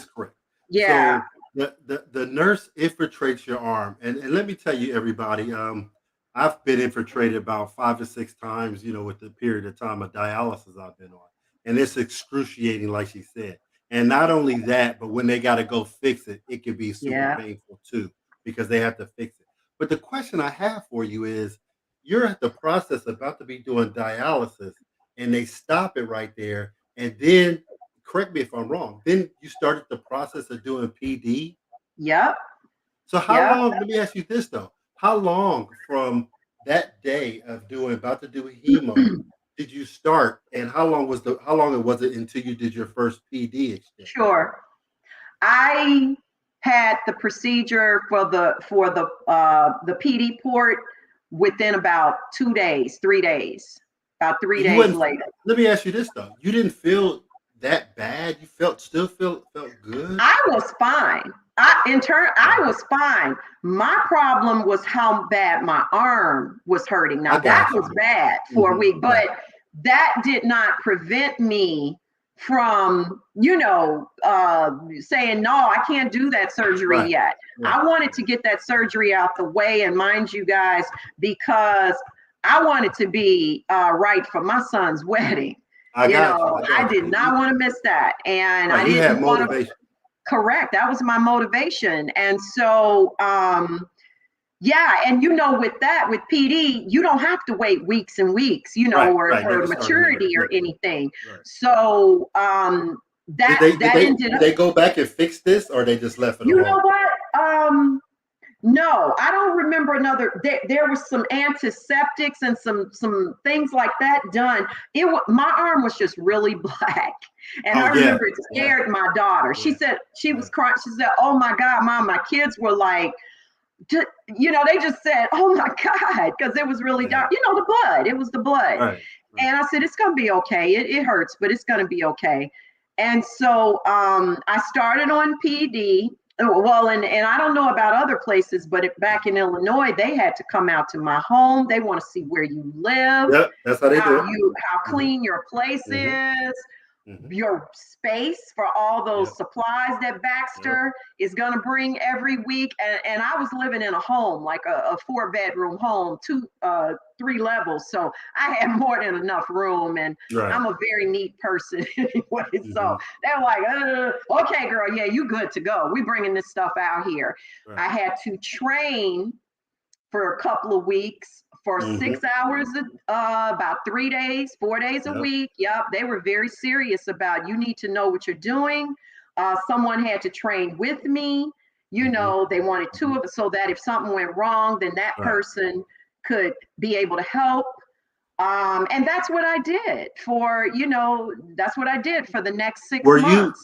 correct. Yeah. So the nurse infiltrates your arm. And let me tell you, everybody, I've been infiltrated about 5 or 6 times, with the period of time of dialysis I've been on. And it's excruciating, like she said. And not only that, but when they got to go fix it, it can be super painful too, because they have to fix it. But the question I have for you is, you're at the process about to be doing dialysis, and they stop it right there. And then, correct me if I'm wrong, then you started the process of doing PD? Yep. So how long, let me ask you this though, how long from that day of about to do hemo did you start, and how long was it until you did your first PD exchange? Sure. I had the procedure for the PD port within about 2 days, 3 days, about 3 days later. Let me ask you this though. You didn't feel that bad? You still felt good? I was fine. I was fine. My problem was how bad my arm was hurting. Now that was bad for a week, but that did not prevent me from, saying, no, I can't do that surgery yet. I wanted to get that surgery out the way. And mind you guys, because I wanted to be right for my son's wedding. I did not want to miss that. And I didn't want to. Correct. That was my motivation. And so Yeah, and with that, with PD, you don't have to wait weeks and weeks, Right, or right. They for can start immediately. maturity or anything. Right. So that ended Did up. they go back and fix this, or they just left it You know alone? what? No, I don't remember another. There was some antiseptics and some things like that done. My arm was just really black, and I Oh yeah, remember it yeah, scared my daughter. She yeah, said she yeah, was crying. She said, "Oh my God, Mom!" My kids were like, they just said, "Oh my God," because it was really yeah. dark. The blood. It was the blood, Right, right. and I said, "It's gonna be okay. It hurts, but it's gonna be okay." And so I started on PD. Well, and I don't know about other places, but back in Illinois, they had to come out to my home. They want to see where you live, Yep, that's how they do it. how Hmm. clean your place Hmm. is, Hmm. your space for all those Yep, supplies that yep. Baxter is going to bring every week. And I was living in a home, like a 4-bedroom home, 3 levels. So I had more than enough room. And Right. I'm a very neat person anyway. So Hmm. they're like, okay, girl, yeah, you good to go. We bringing this stuff out here. Right. I had to train for a couple of weeks for Hmm. 6 hours, about 3 days, 4 days a Yep. week. Yep, they were very serious about you need to know what you're doing. Someone had to train with me. Hmm. They wanted two Hmm. of us so that if something went wrong, then that Right. person could be able to help. And that's what I did that's what I did for the next six Were you months.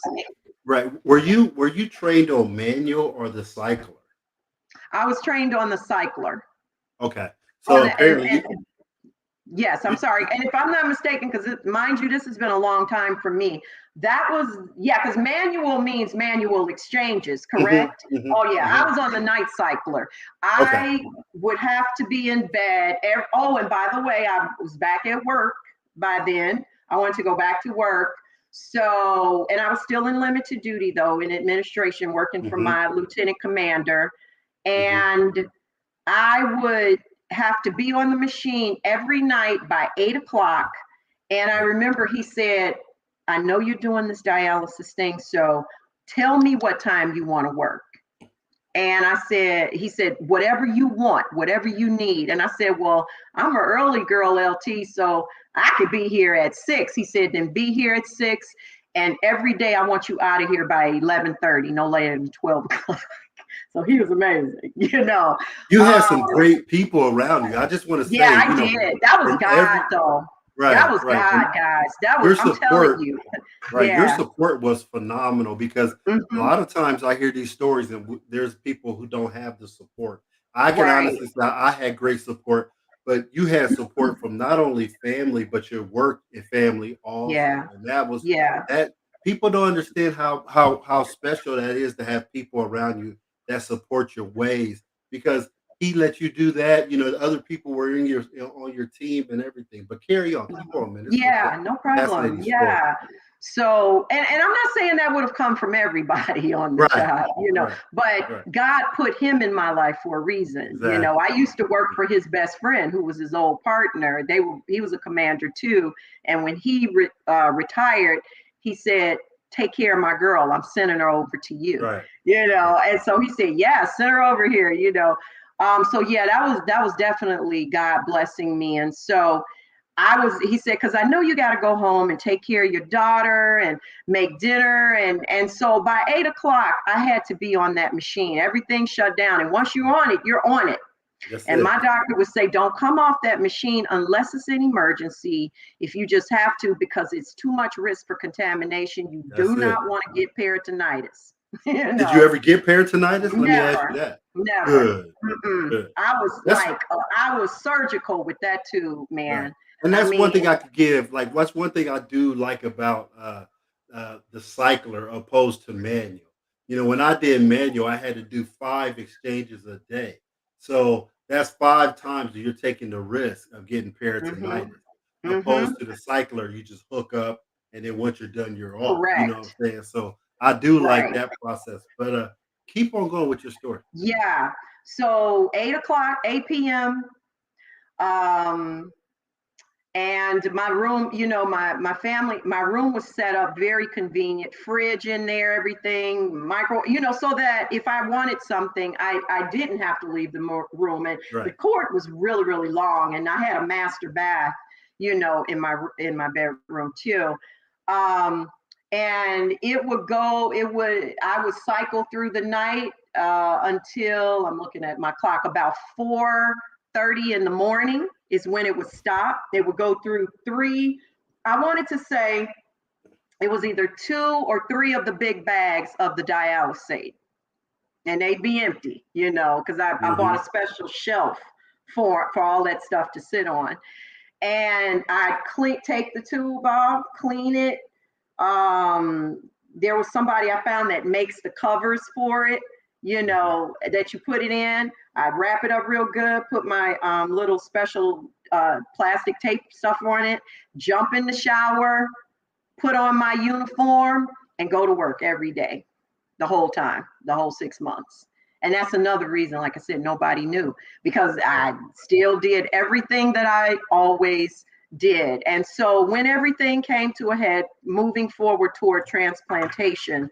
right? Were you trained on manual or the cycler? I was trained on the cycler. Okay, On so the, and, apparently and Yes, I'm sorry. And if I'm not mistaken, because mind you, this has been a long time for me. That was, yeah, because manual means manual exchanges, Mhm, correct? mhm, Oh, yeah, I mhm. was on the night cycler. Okay. I would have to be in bed. And by the way, I was back at work by then. I wanted to go back to work. So, and I was still in limited duty, though, in administration, working for Mhm, my lieutenant commander. mhm. And I would have to be on the machine every night by 8 o'clock. And I Right. remember he said, I know you're doing this dialysis thing, so tell me what time you want to work. And he said, whatever you want, whatever you need. And I said, well, I'm an early girl, LT, so I could be here at 6. He said, then be here at 6. And every day I want you out of here by 11:30, no later than 12 o'clock. So he was amazing. You had Um, some great people around you. I just want to yeah, say, I did. That was from God, every though. That right, was right, God, and guys. your I'm telling support. you. Right. Your Yeah. support was phenomenal because a Hmm. lot of times I hear these stories and there's people who don't have the support. I can Right. honestly say I had great support, but you had support from not only family, but your work and family also. Yeah. And that was Yeah. that people don't understand how special that is to have people around you that support your ways because he let you do that. The other people were on your team and everything. But carry on, keep on, man. This is a Yeah, no problem. fascinating story. Yeah. So, and I'm not saying that would have come from everybody on the Right, job, right, but right. God put him in my life for a reason. Exactly. I used to work for his best friend who was his old partner. He was a commander too. And when he retired, he said, take care of my girl. I'm sending her over to you, Right, right. and so he said, yeah, send her over here. So yeah, that was definitely God blessing me. And so he said, because I know you got to go home and take care of your daughter and make dinner. And so by 8 o'clock, I had to be on that machine. Everything shut down. And once you're on it, you're on it. That's And it. my doctor would say, don't come off that machine unless it's an emergency. If you just have to, because it's too much risk for contamination, you do That's it. not want to get peritonitis. you Did you know, ever get peritonitis? Let me ask you never, that. never. Good, Mm-mm. good. That's I was surgical with that too, right. man. And I that's one mean, thing I could give. Like, what's one thing I do like about the cycler opposed to manual? When I did manual, I had to do 5 exchanges a day. So that's 5 times that you're taking the risk of getting mm-hmm, peritonitis. mm-hmm, Opposed to the cycler, you just hook up and then once you're done, you're off. You know what correct. I'm saying? So I do like Right. that process. But keep on going with your story. Yeah. So 8 o'clock, 8 p.m. Um, And my room, my family, my room was set up very convenient, fridge in there, everything, micro, so that if I wanted something, I didn't have to leave the room. And the Right. court was really, really long. And I had a master bath, in my bedroom too. And I would cycle through the night until, I'm looking at my clock, about 4:30 in the morning is when it would stop. They would go through I wanted to say it was either 2 or 3 of the big bags of the dialysate, and they'd be empty, because I bought a special shelf for all that stuff to sit on. And I'd take the tube off, clean it. There was somebody I found that makes the covers for it, that you put it in. I'd wrap it up real good, put my little special plastic tape stuff on it, jump in the shower, put on my uniform, and go to work every day, the whole time, the whole 6 months. And that's another reason, like I said, nobody knew, because I still did everything that I always did. And so when everything came to a head, moving forward toward transplantation,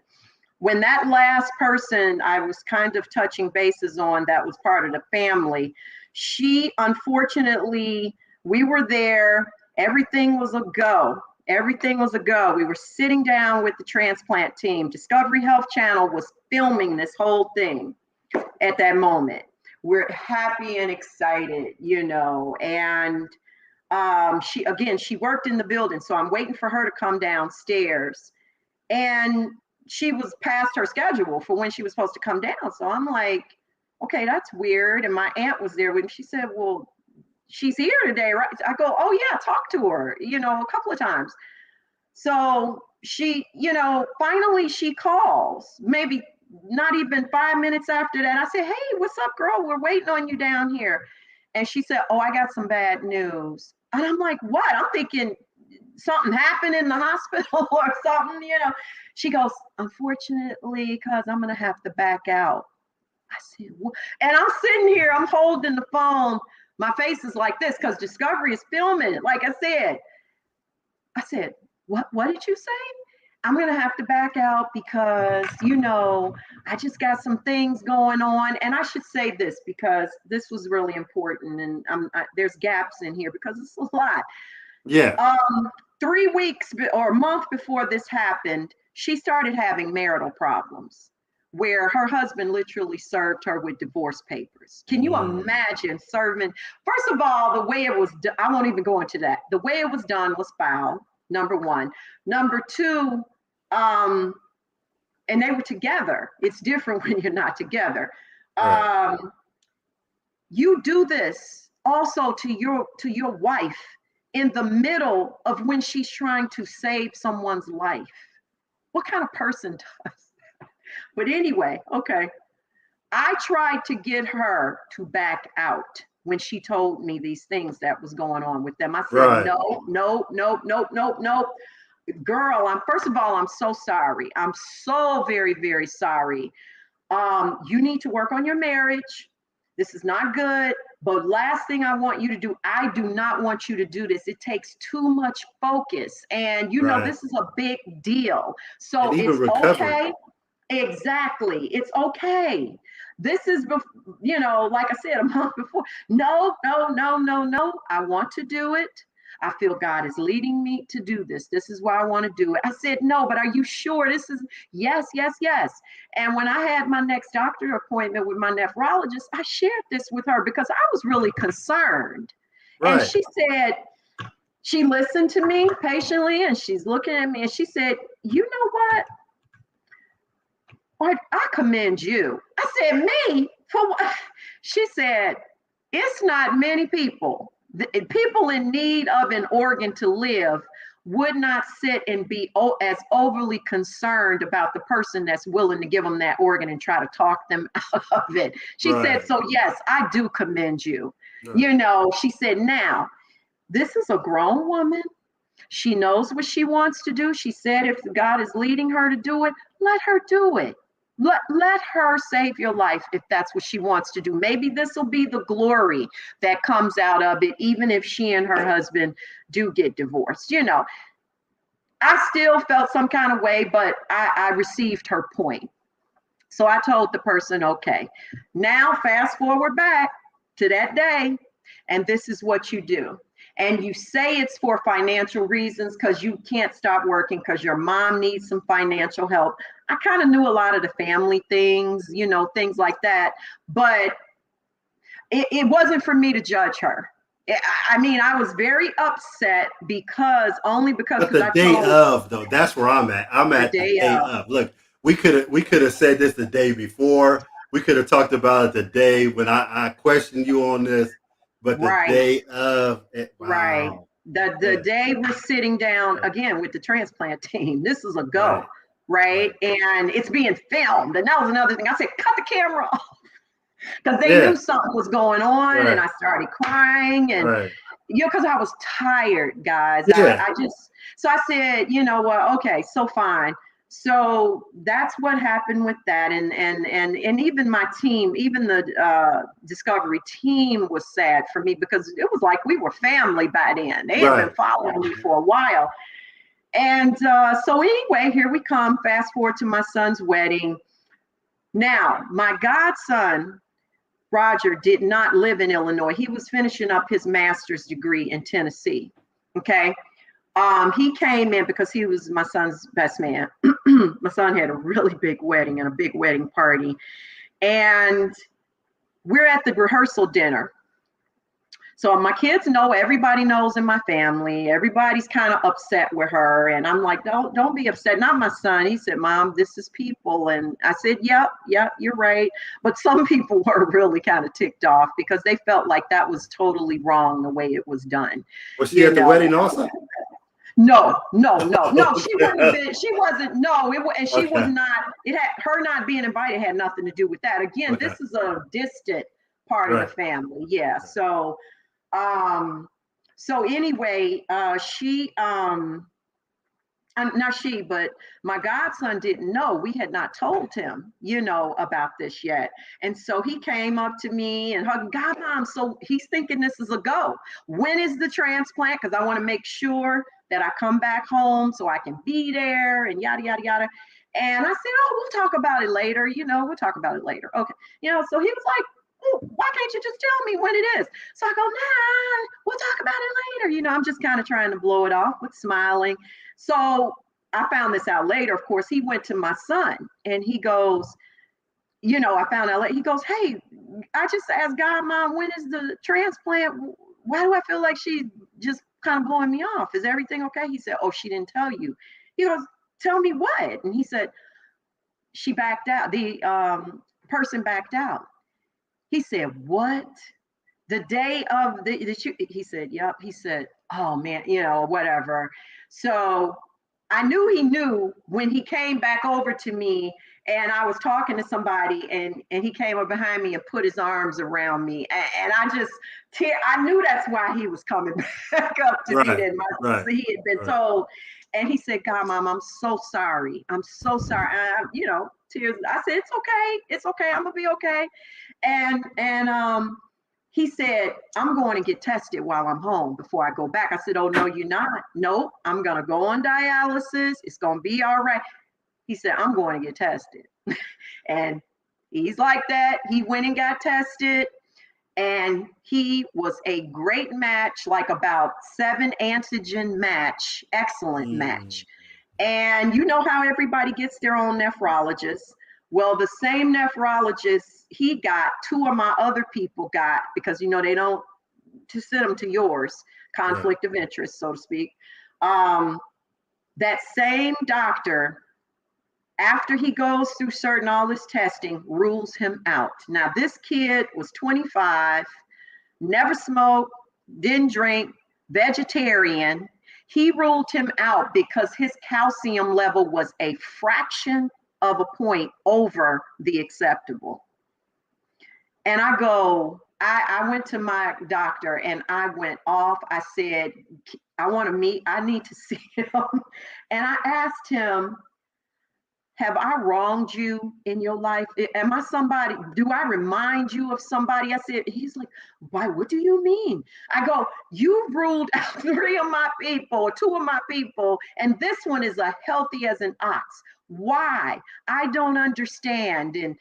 when that last person I was kind of touching bases on that was part of the family, she, unfortunately, we were there, everything was a go. Everything was a go. We were sitting down with the transplant team. Discovery Health Channel was filming this whole thing at that moment. We're happy and excited, and she worked in the building, so I'm waiting for her to come downstairs, and she was past her schedule for when she was supposed to come down. So I'm like, okay, that's weird. And my aunt was there with me. She said, well, she's here today, right? I go, oh yeah, talk to her, a couple of times. So she, finally she calls, maybe not even 5 minutes after that. I said, hey, what's up, girl? We're waiting on you down here. And she said, oh, I got some bad news. And I'm like, what? I'm thinking something happened in the hospital or something, She goes, unfortunately, because I'm going to have to back out. I said, what? And I'm sitting here, I'm holding the phone. My face is like this because Discovery is filming it. Like I said, what did you say? I'm going to have to back out because, I just got some things going on. And I should say this because this was really important. And there's gaps in here because it's a lot. Yeah. 3 weeks or a month before this happened, she started having marital problems where her husband literally served her with divorce papers. Can you imagine serving? First of all, the way it was done, I won't even go into that. The way it was done was foul, number one. Number two, and they were together. It's different when you're not together. Right. You do this also to your wife in the middle of when she's trying to save someone's life. What kind of person does that? But anyway, okay. I tried to get her to back out when she told me these things that was going on with them. I said, Right. No. Girl, first of all, I'm so sorry. I'm so very, very sorry. You need to work on your marriage. This is not good. But last thing I want you to do, I do not want you to do this. It takes too much focus. And, this is a big deal. So it's okay. Exactly. It's okay. This is, like I said, a month before. No. I want to do it. I feel God is leading me to do this. This is why I want to do it. I said, no, but are you sure this is? Yes. And when I had my next doctor appointment with my nephrologist, I shared this with her because I was really concerned. Right. And she said, she listened to me patiently and she's looking at me and she said, you know what? I commend you. I said, me? For what? She said, it's not many people. People in need of an organ to live would not sit and be as overly concerned about the person that's willing to give them that organ and try to talk them out of it. She said, so yes, I do commend you. Right. She said, now, this is a grown woman. She knows what she wants to do. She said, if God is leading her to do it, let her do it. Let her save your life if that's what she wants to do. Maybe this will be the glory that comes out of it, even if she and her husband do get divorced. I still felt some kind of way, but I received her point. So I told the person, okay, now fast forward back to that day, and this is what you do. And you say it's for financial reasons because you can't stop working because your mom needs some financial help. I kind of knew a lot of the family things, things like that. But it wasn't for me to judge her. I mean, I was very upset because But the I day told of, though, that's where I'm at. I'm the at the day day of. of. Look, we could have said this the day before. We could have talked about it the day when I questioned you on this. But the Right. day of, Right. wow. The Yeah, day we're sitting down yeah, again with the transplant team, this is a go, right, right? right. And it's being filmed. And that was another thing. I said, cut the camera off because they knew Yeah, something was going on. And right, I started crying and, right. because I was tired, guys. Yeah, So I said, you know what? Okay, so fine. So that's what happened with that, and even my team, even the Discovery team was sad for me because it was like we were family by then. They had been right. following me for a while, and so anyway, here we come. Fast forward to my son's wedding. Now, my godson Roger did not live in Illinois. He was finishing up his master's degree in Tennessee. Okay. He came in because he was my son's best man. My son had a really big wedding and a big wedding party. And we're at the rehearsal dinner. So my kids know, everybody knows in my family, everybody's kind of upset with her. And I'm like, don't be upset. Not my son. He said, Mom, this is people. And I said, yep, you're right. But some people were really kind of ticked off because they felt like that was totally wrong the way it was done. Was she You at the know, wedding also? no, no, no, no. She wouldn't have Okay. been. She wasn't. No, and she was Okay. not. It had her not being invited had nothing to do with that. Again, Okay. this is a distant part of the Right. family. Yeah. Right. Um, so anyway, not she, but my godson didn't know. We had not told him, about this yet. And so he came up to me and hugged, God, Mom. So he's thinking this is a go. When is the transplant? Because I want to make sure that I come back home so I can be there and yada, yada, yada. And I said, oh, we'll talk about it later. We'll talk about it later. Okay. So he was like, oh, why can't you just tell me when it is? So I go, nah, we'll talk about it later. I'm just kind of trying to blow it off with smiling. So I found this out later. Of course, he went to my son and he goes, I found out later. He goes, hey, I just asked God, Mom, when is the transplant? Why do I feel like she's just kind of blowing me off? Is everything okay? He said, oh, she didn't tell you. He goes, tell me what? And he said, she backed out. The person backed out. He said, what? The day of the shoot, he said, yep. He said, oh man, whatever. So I knew he knew when he came back over to me and I was talking to somebody and he came up behind me and put his arms around me. And I knew that's why he was coming back up to me. Right. That Right. he had been Right. told. And he said, God, Mom, I'm so sorry. I'm so sorry. Tears. I said, it's okay. It's okay. I'm gonna be okay. And he said, I'm going to get tested while I'm home before I go back. I said, oh, no, you're not. Nope, I'm going to go on dialysis. It's going to be all right. He said, I'm going to get tested. And he's like that. He went and got tested. And he was a great match, like about 7 antigen match, excellent Mm. match. And you know how everybody gets their own nephrologist. Well, the same nephrologist he got, 2 of my other people got, because they don't to send them to yours, Right. conflict of interest, so to speak. That same doctor, after he goes through all this testing, rules him out. Now, this kid was 25, never smoked, didn't drink, vegetarian. He ruled him out because his calcium level was a fraction of a point over the acceptable. And I went to my doctor and I went off. I said, I need to see him. And I asked him, have I wronged you in your life? Am I somebody? Do I remind you of somebody? I said, he's like, why? What do you mean? I go, you've ruled out 3 of my people, 2 of my people, and this one is as healthy as an ox. Why? I don't understand. And,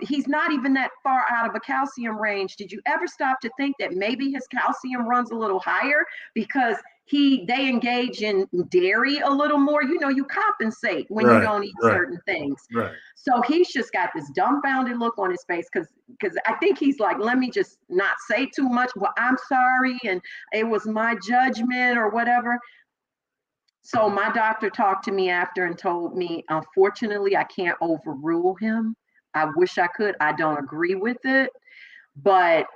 he's not even that far out of a calcium range. Did you ever stop to think that maybe his calcium runs a little higher because they engage in dairy a little more? You compensate when you don't eat certain things. Right. So he's just got this dumbfounded look on his face because I think he's like, let me just not say too much. Well, I'm sorry, and it was my judgment or whatever. So my doctor talked to me after and told me, unfortunately, I can't overrule him. I wish I could. I don't agree with it. But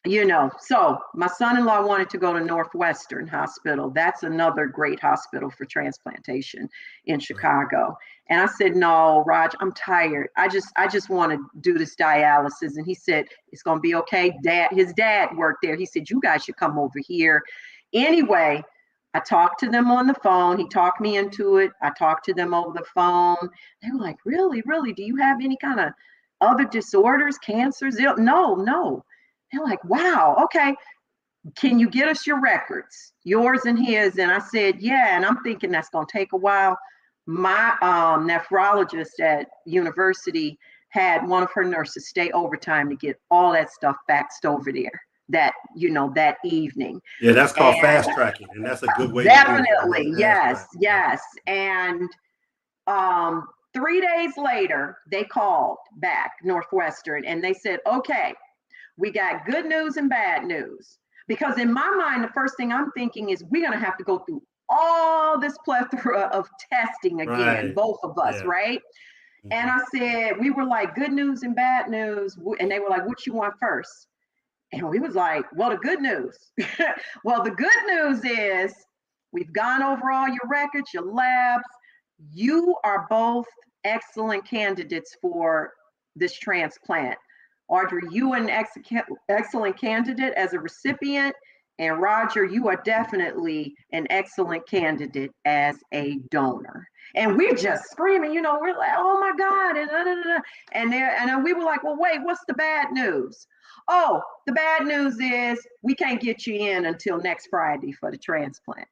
so my son-in-law wanted to go to Northwestern Hospital. That's another great hospital for transplantation in Chicago. And I said, no, Raj, I'm tired. I just want to do this dialysis. And he said, it's going to be okay. His dad worked there. He said, you guys should come over here. Anyway, I talked to them on the phone. He talked me into it. I talked to them over the phone. They were like, really, really? Do you have any kind of other disorders, cancers? No. They're like, wow, okay. Can you get us your records, yours and his? And I said, yeah. And I'm thinking that's going to take a while. My nephrologist at university had one of her nurses stay overtime to get all that stuff faxed over there that evening. Yeah, that's called fast tracking, and that's a good way definitely to do it. Yes. And 3 days later they called back Northwestern and they said, okay, we got good news and bad news. Because in my mind, the first thing I'm thinking is we're going to have to go through all this plethora of testing again, both of us, right? Mm-hmm. And I said, we were like, good news and bad news. And they were like, what you want first? And we was like, well, the good news. Well, the good news is we've gone over all your records, your labs. You are both excellent candidates for this transplant. Audrey, you are an excellent candidate as a recipient. And Roger, you are definitely an excellent candidate as a donor. And we're just screaming, we're like, oh my God. And we were like, well, wait, what's the bad news? Oh, the bad news is we can't get you in until next Friday for the transplant.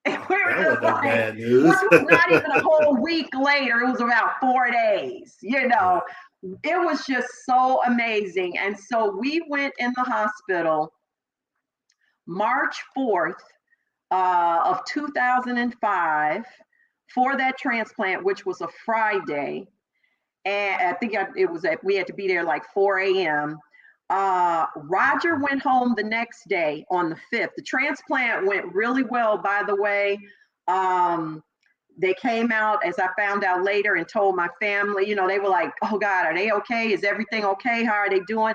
And we were just like, bad news. Not even a whole week later. It was about 4 days, It was just so amazing. And so we went in the hospital March 4th of 2005 for that transplant, which was a Friday. And I think we had to be there like 4 a.m. Roger went home the next day on the 5th. The transplant went really well, by the way. They came out, as I found out later, and told my family, they were like, oh God, are they okay? Is everything okay? How are they doing?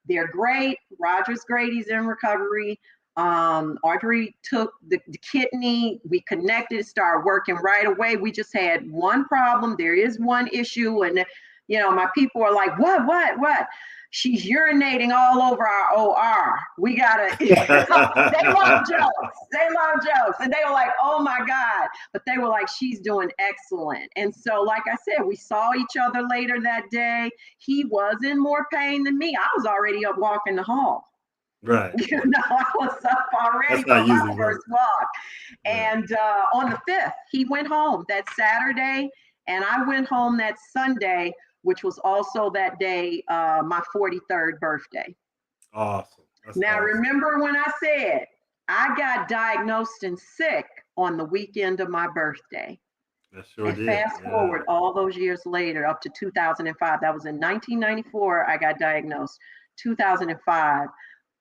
They're great. Roger's great. He's in recovery. Audrey took the kidney. We connected, started working right away. We just had one problem. There is one issue. And, my people are like, what? She's urinating all over our OR. We gotta, they love jokes. And they were like, oh my God. But they were like, she's doing excellent. And so, like I said, we saw each other later that day. He was in more pain than me. I was already up walking the hall. Right. I was up already for my first walk. And on the 5th, he went home that Saturday. And I went home that Sunday, which was also that day, my 43rd birthday. Awesome. Now, remember when I said I got diagnosed and sick on the weekend of my birthday? That sure did. Fast forward all those years later, up to 2005. That was in 1994. I got diagnosed. 2005,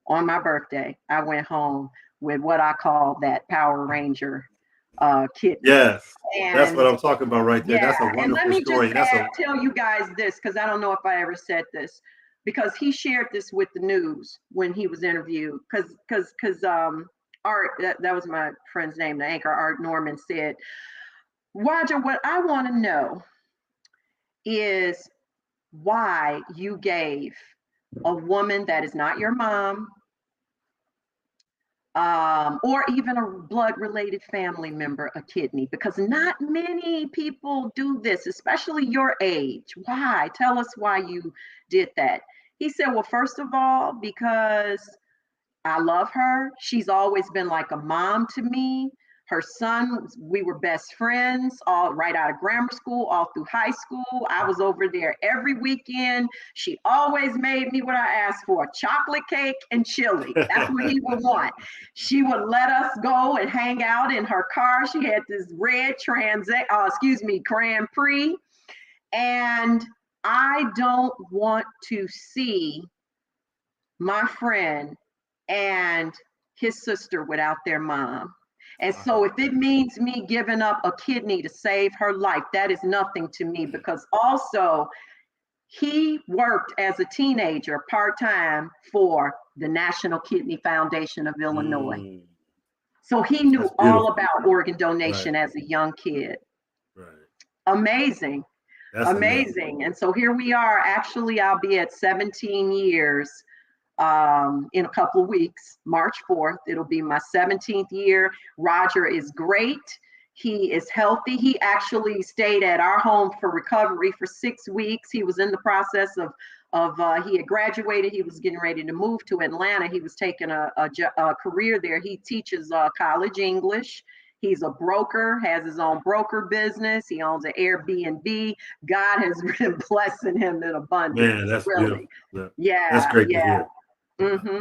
on my birthday, I went home with what I call that Power Ranger kidney. Yes, and that's what I'm talking about right there. Yeah, that's a wonderful and let me story. Just tell you guys this, because I don't know if I ever said this, because he shared this with the news when he was interviewed. Because Art, that was my friend's name, the anchor, Art Norman, said, Roger, what I want to know is why you gave a woman that is not your mom or even a blood related family member a kidney, because not many people do this, especially your age. Why? Tell us why you did that. He said, well, first of all, because I love her. She's always been like a mom to me. Her son, we were best friends all right out of grammar school, all through high school. I was over there every weekend. She always made me what I asked for, chocolate cake and chili. That's what he would want. She would let us go and hang out in her car. She had this red Grand Prix. And I don't want to see my friend and his sister without their mom. And so if it means me giving up a kidney to save her life, that is nothing to me, because also he worked as a teenager part-time for the National Kidney Foundation of Illinois. So he knew all about organ donation as a young kid. Right. Amazing. That's amazing. And so here we are. Actually, I'll be at 17 years in a couple of weeks. March 4th, it'll be my 17th year. Roger is great. He is healthy. He actually stayed at our home for recovery for 6 weeks. He was in the process of he had graduated. He was getting ready to move to Atlanta. He was taking a career there. He teaches college English. He's a broker, has his own broker business. He owns an Airbnb. God has been blessing him in abundance. Man, that's really beautiful. Yeah, that's great to hear.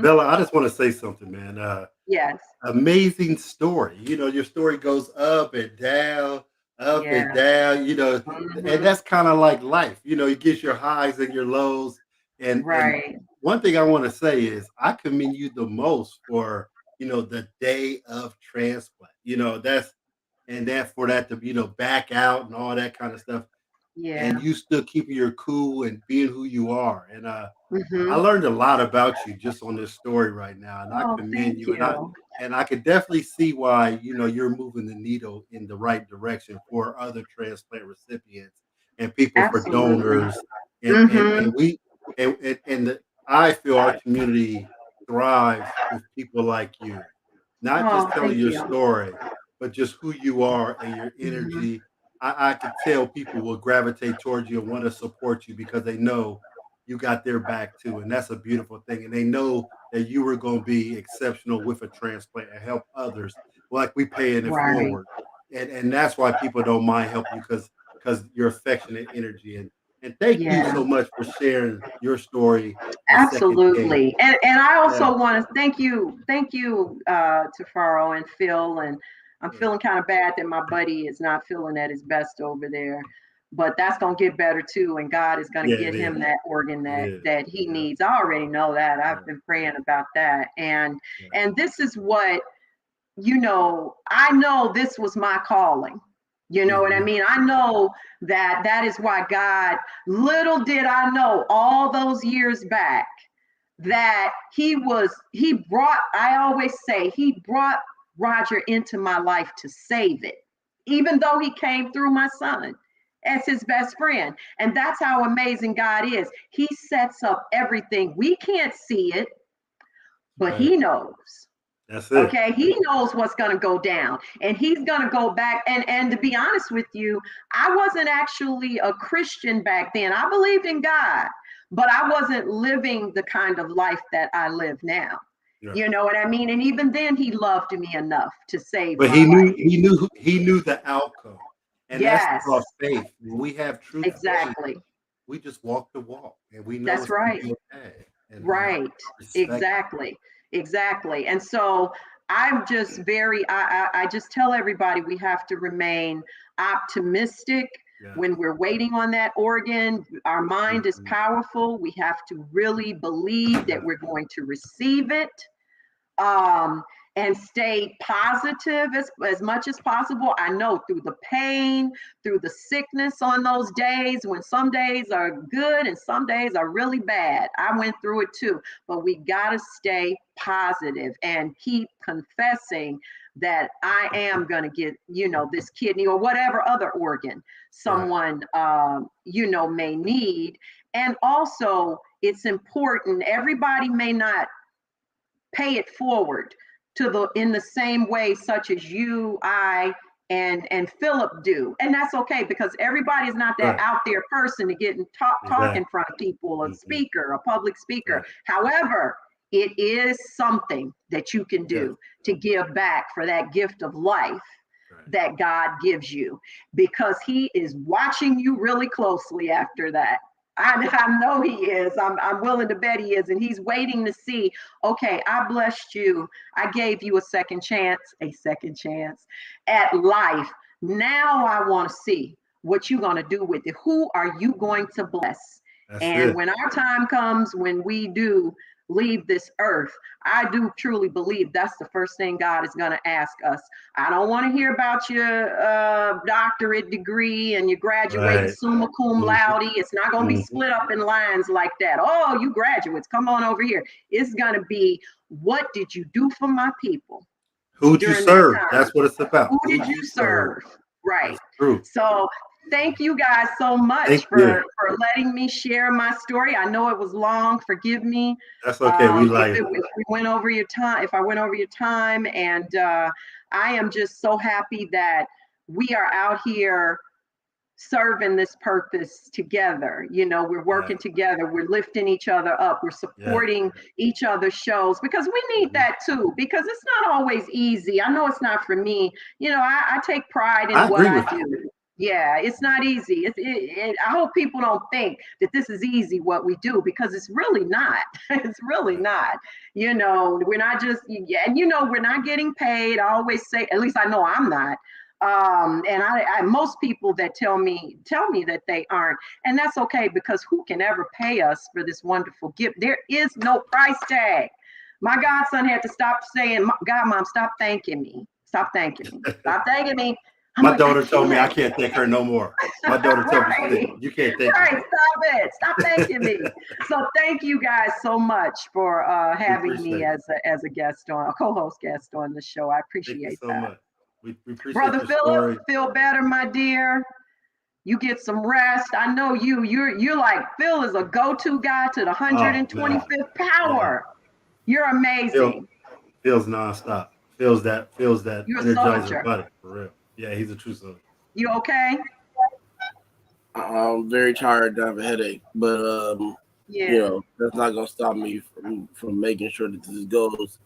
Bella, I just want to say something, man. Yes. Amazing story. You know, your story goes up and down, and down, you know, and that's kind of like life. You know, you get your highs and your lows. And one thing I want to say is I commend you the most for, you know, the day of transplant. You know, for that to, you know, back out and all that kind of stuff. Yeah. And you still keeping your cool and being who you are. And I learned a lot about you just on this story right now, and I commend you. And I could definitely see why, you know, you're moving the needle in the right direction for other transplant recipients and people for donors. I feel our community thrives with people like you, not just telling your story, but just who you are and your energy. I could tell people will gravitate towards you and want to support you because they know you got their back too. And that's a beautiful thing. And they know that you were going to be exceptional with a transplant and help others like we paying it forward. And that's why people don't mind helping you because your affectionate energy. And thank you so much for sharing your story. Absolutely. And I also want to thank you to Faro and Phil. And I'm feeling kind of bad that my buddy is not feeling at his best over there, but that's going to get better too. And God is going to get him that organ that he needs. I already know that. I've been praying about that. And this is what, you know, I know this was my calling. You know what I mean? I know that is why God, little did I know all those years back that he brought, I always say, he brought Roger into my life to save it, even though he came through my son as his best friend. And that's how amazing God is. He sets up everything. We can't see it, but he knows. That's it. Okay, he knows what's going to go down, and he's going to go back. And to be honest with you, I wasn't actually a Christian back then. I believed in God, but I wasn't living the kind of life that I live now. You know what I mean? And even then, he loved me enough to save my life. He knew the outcome, and that's called faith. When we have truth, exactly. Faith, we just walk the walk, and we know that's right. Okay. And, right. Exactly. And so I'm just I just tell everybody we have to remain optimistic when we're waiting on that organ. Our mind is powerful. We have to really believe that we're going to receive it. And stay positive as much as possible. I know through the pain, through the sickness on those days, when some days are good and some days are really bad. I went through it too, but we got to stay positive and keep confessing that I am going to get, you know, this kidney or whatever other organ someone, you know, may need. And also it's important, everybody may not pay it forward in the same way such as you, I, and Philip do. And that's okay, because everybody's not that Right. out there person to get and talk in Exactly. front of people, a Mhm. speaker, a public speaker. Right. However, it is something that you can do to give back for that gift of life Right. that God gives you, because he is watching you really closely after that. I know he is. I'm willing to bet he is. And he's waiting to see, okay, I blessed you. I gave you a second chance at life. Now I want to see what you're going to do with it. Who are you going to bless? That's And it. when our time comes, when we do leave this earth, I do truly believe that's the first thing God is going to ask us. I don't want to hear about your doctorate degree and you graduated Right. summa cum Mhm. laude. It's not going to be Mhm. split up in lines like that. Oh, you graduates, come on over here. It's going to be, what did you do for my people Who'd you during that serve? time? That's what it's about. Who Who'd did you you serve? serve? Right. That's true. So thank you guys so much Thank you. for letting me share my story. I know it was long. Forgive me That's okay. We like if we went over your time, if I went over your time. And I am just so happy that we are out here serving this purpose together. You know, we're working together, we're lifting each other up, we're supporting each other's shows, because we need that too, because it's not always easy. I know it's not for me. You know, I take pride in I what agree I with do. you. Yeah, it's not easy. I hope people don't think that this is easy what we do, because it's really not. It's really not. You know, we're not just, and you know, we're not getting paid. I always say, at least I know I'm not. And I most people that tell me that they aren't, and that's okay, because who can ever pay us for this wonderful gift? There is no price tag. My godson had to stop saying, God, Mom, stop thanking me. Stop thanking me. Stop thanking me. I'm My like, I daughter told me I can't. can't thank her no more. My daughter told me, she said, Right. you can't thank me. Right. Stop it. Stop thanking me. So thank you guys so much for We having me appreciate it. as a guest on, a co-host guest on the show. I Thank you appreciate so that. much. We appreciate Brother your Philip, story. feel better, my dear. You get some rest. I know you're like, Phil is a go-to guy to the Oh man. 125th Yeah. power. You're Phil amazing. feels nonstop. Feels that You're a energizer soldier. buddy for real. Yeah, he's a true soldier. You okay? I'm very tired. I have a headache, but you Yeah. know, that's not gonna stop me from making sure that this goes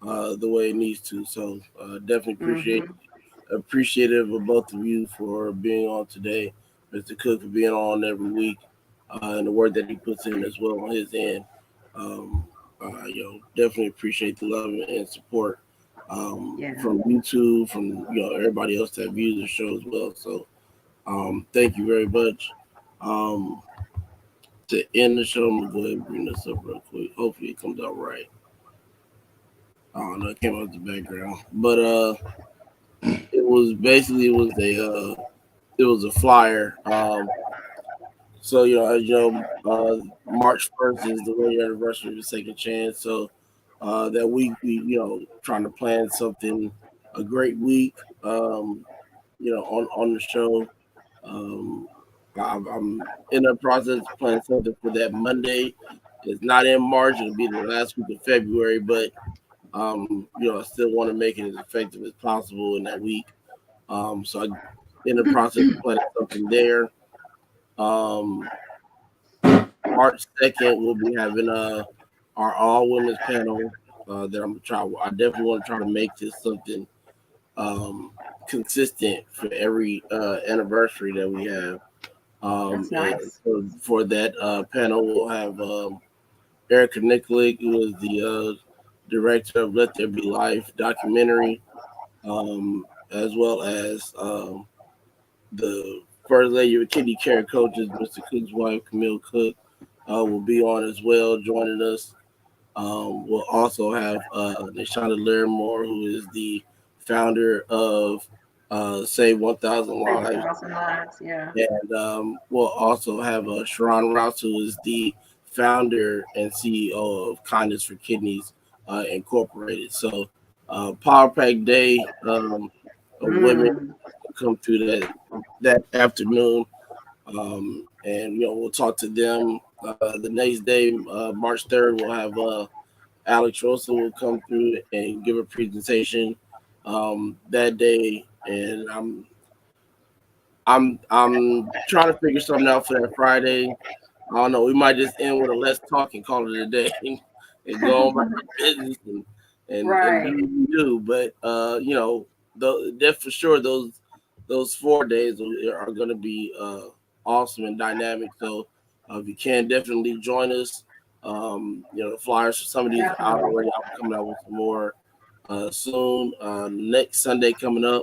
the way it needs to. So definitely Mm-hmm. appreciative of both of you for being on today, Mr. Cook for being on every week, and the work that he puts in as well on his end. Um, you know, definitely appreciate the love and support Yeah. from YouTube, from everybody else that views the show as well. So thank you very much. Um, to end the show, I'm gonna go ahead and bring this up real quick. Hopefully it comes out right. I don't know, it came out the background. But it was a flyer. So as you know, March 1st is the 1 year anniversary of the Second Chance. So that week we trying to plan something, a great week. On the show. Um, I'm in the process of planning something for that Monday. It's not in March; it'll be the last week of February. But I still want to make it as effective as possible in that week. So I in the process of planning something there. Um, March 2nd, we'll be having our all women's panel that I'm gonna try. I definitely want to try to make this something um, consistent for every anniversary that we have. That's And nice. for that panel, we'll have Erica Nikolic, who is the director of Let There Be Life documentary, as well as the first lady of kidney care coaches, Mr. Cook's wife, Camille Cook, will be on as well, joining us. We'll also have Neshana Larimore, who is the founder of Save 1,000 Save Lives. 1,000 lives. Yeah. And we'll also have Sharon Rouse, who is the founder and CEO of Kindness for Kidneys Incorporated. So, Power Pack Day of women Mm. come through that afternoon, and we'll talk to them. The next day, March 3rd, we'll have Alex Rosa will come through and give a presentation that day, and I'm trying to figure something out for that Friday. I don't know. We might just end with a let's talk and call it a day, and go on about the business and Right. do what we do. But that for sure those 4 days are going to be awesome and dynamic. So if you can, definitely join us. The flyers for some of these are out Definitely. already. I'll be coming out with some more soon. Next Sunday coming up,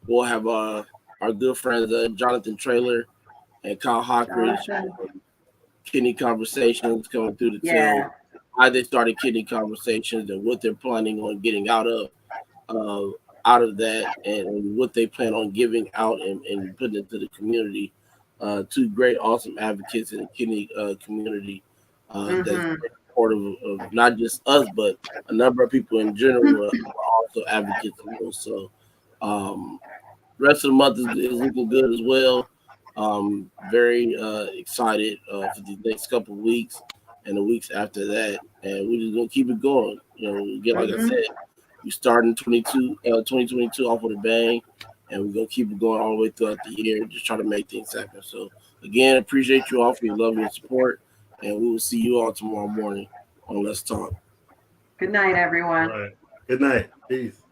we'll have our good friends Jonathan Trailer and Kyle Hockridge, Jonathan. Kidney Conversations, coming through to Yeah. tell why they started Kidney Conversations and what they're planning on getting uh, out of that, and what they plan on giving out and putting into the community. Two great, awesome advocates in the kidney community that's Mm-hmm. supportive of not just us, but a number of people in general who are also advocates of those. So, rest of the month is looking good as well. Very excited for the next couple of weeks and the weeks after that, and we're just gonna keep it going. Again, like I Mm-hmm. said, we starting 2022 off with a bang, and we're gonna keep it going all the way throughout the year, just try to make things happen. So again, appreciate you all for your love and support, and we will see you all tomorrow morning on Let's Talk. Good night, All everyone. right. Good night. Peace.